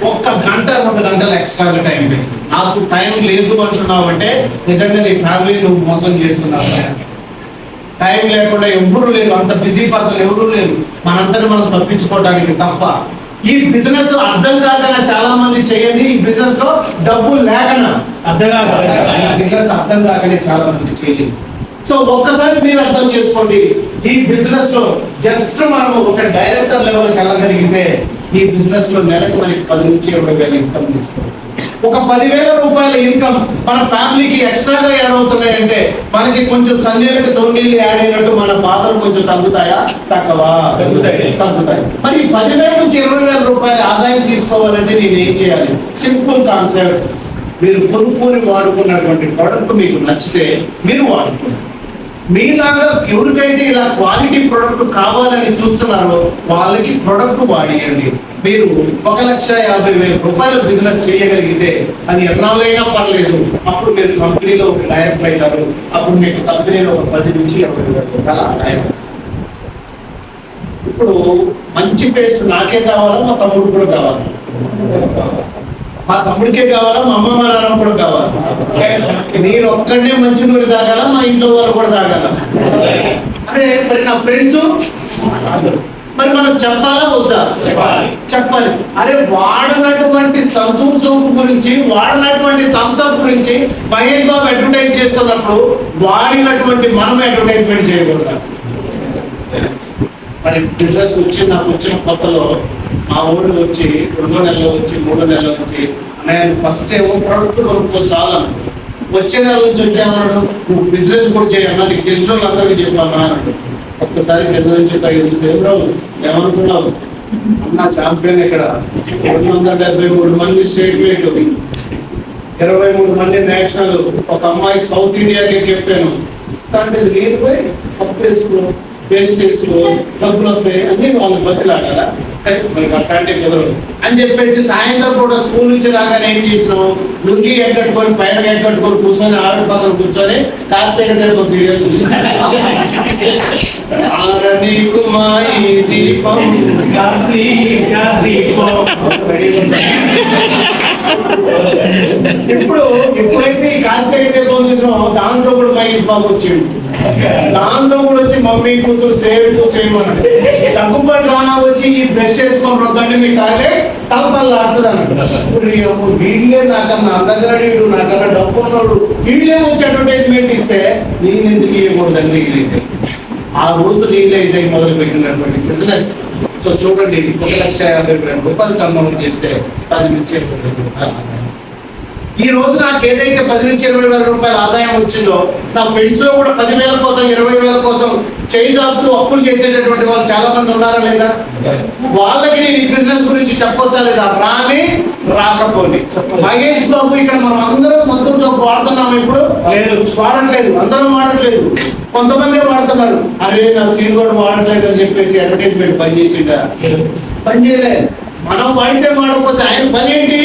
1 గంట 2 గంటలు ఎక్స్ట్రాగా టైం పెట్టు. నాకు టైం లేదు అంటున్నావు అంటే నిజంగా నీ ఫ్యామిలీ నువ్వు మోసం చేస్తున్నావు. టైం లేకుండా ఎవరు లేరు, అంత బిజీ పర్సన్ ఎవరు లేరు. మనంతటి మనం తప్పించుకోవడానికి తప్ప. ఈ బిజినెస్ అర్థం కాకనా చాలా మంది చేయండి. ఈ బిజినెస్ లో డబ్బు లేకనా బిజినెస్ అర్థం కాకనే చాలా మంది చేయలేదు. సో ఒక్కసారి మీరు అర్థం చేసుకోండి, ఈ బిజినెస్ లో జస్ట్ మనం ఒక డైరెక్టర్ లెవెల్కి వెళ్ళగలిగితే ఈ బిజినెస్ లో నెలకు మనకి 10 నుంచి 20,000 ఇన్కమ్ తీసుకోవచ్చు. ఒక 10,000 రూపాయల ఇన్కమ్ మన ఫ్యామిలీకి ఎక్స్ట్రాగా యాడ్ అవుతున్నాయంటే మనకి కొంచెం సన్నీళ్ళకి తొమ్మిళ్ళు యాడ్ అయినట్టు మన బాధలు కొంచెం తగ్గుతాయా? తగ్గుతాయి. మరి 10,000 నుంచి 20,000 రూపాయల ఆదాయం తీసుకోవాలంటే నేను ఏం చేయాలి? Simple concept. మీరు కొనుక్కొని వాడుకున్నటువంటి ప్రోడక్ట్ మీకు నచ్చితే మీరు వాడుకోండి. మీలాగా ఎవరికైతే ఇలా క్వాలిటీ ప్రొడక్ట్ కావాలని చూస్తున్నారో వాళ్ళకి ప్రొడక్ట్ వాడియండి. మీరు 1,50,000 రూపాయల బిజినెస్ చేయగలిగితే అది ఎన్నాళ్ళైనా పర్లేదు. అప్పుడు మీరు కంపెనీలో ఒక డైరెక్టర్ అవుతారు. అప్పుడు మీకు కంపెనీలో 10 నుంచి 20,000 రూపాయల ఆదాయం. ఇప్పుడు మంచి పేస్ట్ నాకే కావాలా, మా తమ్ముడు కూడా కావాలా? మా తమ్ముడికే కావాలా, మా అమ్మ మా నాన్న కూడా కావాలి. నేను ఒక్కడనే మంచి నూనె తాగాల, మా ఇంట్లో వాళ్ళు కూడా తాగాల. అరే మరి నా ఫ్రెండ్స్, మరి మనం చెప్పాలా వద్దా? చెప్పాలి. అరే వాడనటువంటి సంతూర్ సోప్ గురించి, వాడనటువంటి థమ్స్ అప్ గురించి మహేష్ బాబు అడ్వర్టైజ్ చేస్తున్నప్పుడు వాడినటువంటి మనం అడ్వర్టైజ్మెంట్ చేయకూడదు. మరి బిజినెస్ వచ్చి నాకు వచ్చిన కొత్తలో మా ఊరు వచ్చి 2 నెలలు వచ్చి 3 నెలలు వచ్చి నేను ఫస్ట్ ఏమో ప్రోడక్ట్ కొనుక్కో చాలు. వచ్చే నెల నుంచి వచ్చామన్నాడు, నువ్వు బిజినెస్ కూడా చేయన్నా, నీకు తెలిసిన వాళ్ళందరికీ చెప్పామా అన్నాడు. ఒక్కసారి కింద నుంచి పైకి రావు ఏమనుకున్నావు అన్న ఛాంపియన్ ఇక్కడ 273 మంది స్టేట్ మీట్, 23 మంది నేషనల్, ఒక అమ్మాయి సౌత్ ఇండియాకి చెప్పాను. అంటే నీరు పోయి సబ్ వేసుకో పేస్ట్ వేసుకో డబ్బులు వస్తాయి అన్ని వాళ్ళకి బతిలాడాలా మనకి అట్లాంటి కుదరదు అని చెప్పేసి సాయంత్రం పూట స్కూల్ నుంచి రాగానే ఏం చేసినాం, లుంగి ఎగ్గట్టుకొని పైన ఎగ్గట్టుకొని కూర్చొని ఆవిడ పక్కన కూర్చొని కార్తీక దీపం సీరియల్ దీపం కార్తీక దీపం. ఎప్పుడైతే ఈ కార్తీక దీపం చూసినామో దాంట్లో కూడా మహేష్ బాబు వచ్చిండు, దాంట్లో కూడా వచ్చి మమ్మీ కూతురు సేమ్ టు సేమ్ అంటే తగ్గుబాటు రానా వచ్చి ఈ బ్రష్ చేసుకొని రొద్దండి మీ టాయిలెట్ తలతల్లాడుతుంది అన్నట్టు. వీళ్ళే నాకన్నా అందగాడు నాకన్నా డబ్బు ఉన్నాడు వీళ్ళే వచ్చి అడ్వర్టైజ్మెంట్ ఇస్తే నేను ఎందుకు ఇవ్వకూడదని వీళ్ళైతే ఆ రోజు రియలైజ్ అయ్యి మొదలు పెట్టినటువంటి బిజినెస్. సో చూడండి 1,50,000 రూపాయలు టర్న్ చేస్తే 10 నుంచి 20,000. ఈ రోజు నాకు ఏదైతే 10 నుంచి 20,000 రూపాయల ఆదాయం వచ్చిందో నా ఫ్రెండ్స్ లో కూడా 10,000 కోసం 20,000 కోసం చేయి జాబుతూ అప్పులు చేసేటటువంటి వాళ్ళు చాలా మంది ఉన్నారా లేదా? వాళ్ళకి నేను ఈ బిజినెస్ గురించి చెప్పొచ్చా లేదా? రాని రాకపోని మహేష్ బాబు ఇక్కడ మనం అందరం సంతూర్ సోప్ వాడుతున్నాము, ఇప్పుడు వాడట్లేదు, అందరం వాడట్లేదు, కొంతమంది వాడుతున్నారు. అరే నా సీన్ కూడా వాడట్లేదు అని చెప్పేసి అడ్వర్టైజ్మెంట్ పని చేసిండా? పని చేయలేదు. మనం వాడితే వాడకపోతే ఆయన పని ఏంటి?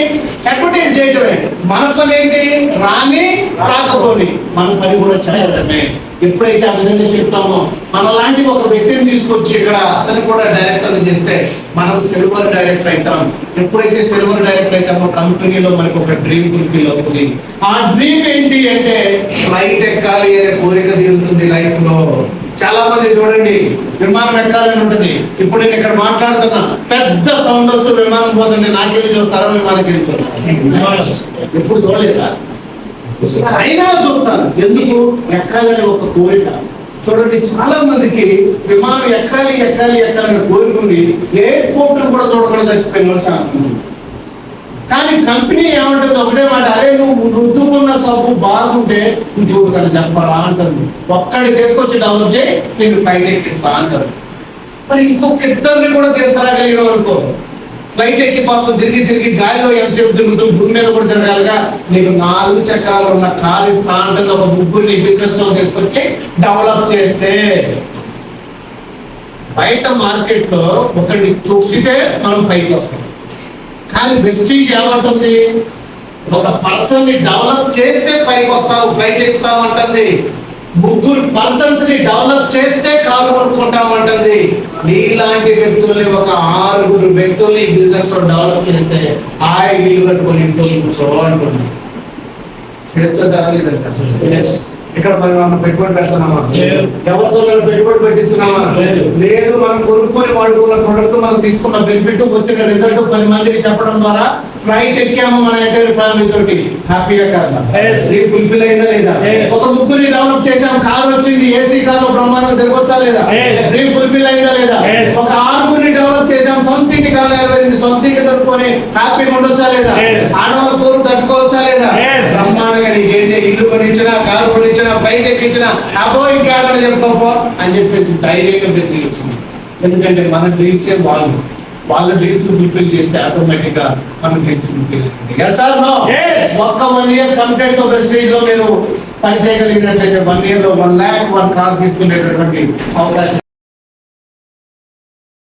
అడ్వర్టైజ్ చేయటమే. మన పని ఏంటి? రాని రాకపోని మన పని కూడా చెప్పడమే. ఎప్పుడైతే ఆ విధంగా చెప్తామో మన లాంటి ఒక వ్యక్తిని తీసుకొచ్చి ఇక్కడ అతను కూడా డైరెక్టర్ చేస్తే మనం సిల్వర్ డైరెక్టర్ అవుతాం. ఎప్పుడైతే సిల్వర్ డైరెక్టర్ అవుతామో కంపెనీలో మనకు ఒక డ్రీమ్ ఫుల్ఫిల్ అవుతుంది. ఆ డ్రీమ్ ఏంటి అంటే ఫ్లైట్ ఎక్కాలి అనే కోరిక తీరుతుంది లైఫ్ లో. చాలా మంది చూడండి విమానం ఎక్కాలని ఉంటుంది. ఇప్పుడు నేను ఇక్కడ మాట్లాడుతున్నా, పెద్ద సౌండ్ వస్తూ విమానం పోతుంది, నాకెళ్ళి చూస్తారా? విమానానికి వెళ్ళిపోతారు. ఎప్పుడు చూడలేదా? అయినా చూస్తారు. ఎందుకు? ఎక్కాలని ఒక కోరిక. చూడండి చాలా మందికి విమానం ఎక్కాలి ఎక్కాలి ఎక్కాలని కోరుకుంది ఎయిర్పోర్ట్ కూడా చూడకుండా చచ్చిపోయిన. కానీ కంపెనీ ఏమంటుంది? ఒకటే మాట, అరే నువ్వు రుద్దుకున్న సబ్బు బాగుంటే ఇంకొకటి కానీ చెప్పరా అంటుంది. ఒక్కడి తీసుకొచ్చి డెవలప్ చేయి, నేను ఫ్లైట్ ఎక్కిస్తా అంటారు. మరి ఇంకొక ఇద్దరిని కూడా తీసుకురాగలిగినాం అనుకో, ఫ్లైట్ ఎక్కి పాపం తిరిగి తిరిగి గాలిలో ఎంతసేపు తిరుగుతూ భూమి మీద కూడా తిరగాలిగా, నీకు 4 చక్రాలు ఉన్న కార్ ఇస్తా అంటుంది. ఒక ముగ్గురిని బిజినెస్ లో తీసుకొచ్చి డెవలప్ చేస్తే బయట మార్కెట్ లో ఒకటి తొక్కితే మనం పైకి వస్తాం. కానీ వెస్టీజ్ ఏమంటుంది? ఒక పర్సన్ ని డెవలప్ చేస్తే పైకి వస్తావు, ఫ్లైట్ ఎక్కుతావు అంటుంది. 3 పర్సన్స్ ని డెవలప్ చేస్తే కారు కొనుక్కుంటాం అంటుంది. నీలాంటి వ్యక్తుల్ని ఒక 6 వ్యక్తుల్ని బిజినెస్ లో డెవలప్ చేస్తే ఇల్లు కట్టుకొని ఇంట్లో కూర్చో అంటుంది. ఇక్కడ మనం పెట్టుబడి పెడుతున్నామా? ఎవరితో పెట్టుబడి పెట్టిస్తున్నామా? లేదు. మనం కొనుక్కొని వాడుకున్న ప్రొడక్ట్ మనం తీసుకున్న బెనిఫిట్ వచ్చిన రిజల్ట్ 10 మందికి చెప్పడం ద్వారా ఫ్లైట్ ఎక్కాము మన ఎంటైర్ ఫ్యామిలీ తోటి హ్యాపీగా కాదు ఫుల్ఫిల్ అయిందా లేదా? ఒక ముగ్గురిని డెవలప్ చేసాం, కార్ వచ్చింది, ఏసీ కార్ లో బ్రహ్మాండంగా తిరగొచ్చా లేదా? డ్రీమ్ ఫుల్ఫిల్ అయిందా లేదా? ఒక 6 డెవలప్ చేసాం, సొంతింటి కాలం ఏర్పడింది, సొంతింటి తట్టుకొని హ్యాపీగా ఉండొచ్చా లేదా? ఆడవాళ్ళ కోరు తట్టుకోవచ్చా లేదా? బ్రహ్మాండంగా నీకేంటి ఇల్లు కొనిచ్చినా, కారు కొనిచ్చినా, ఫ్లైట్ ఎక్కించినా అబ్బో ఇంకా చెప్పుకోపో అని చెప్పేసి ధైర్యంగా వ్యతిరేకించింది. ఎందుకంటే మన డ్రీమ్స్ వాళ్ళ డ్రీమ్స్ ఫుల్ఫిల్ చేస్తే ఆటోమేటిక్ గా మన డ్రీమ్స్ ఫుల్ఫిల్. ఒక్క 1 ఇయర్ కంప్లీట్ ఒక స్టేజ్ లో మీరు పని చేయగలిగినట్లయితే 1 ఇయర్ లో 1 lakh 1 కార్ తీసుకునేటటువంటి అవకాశం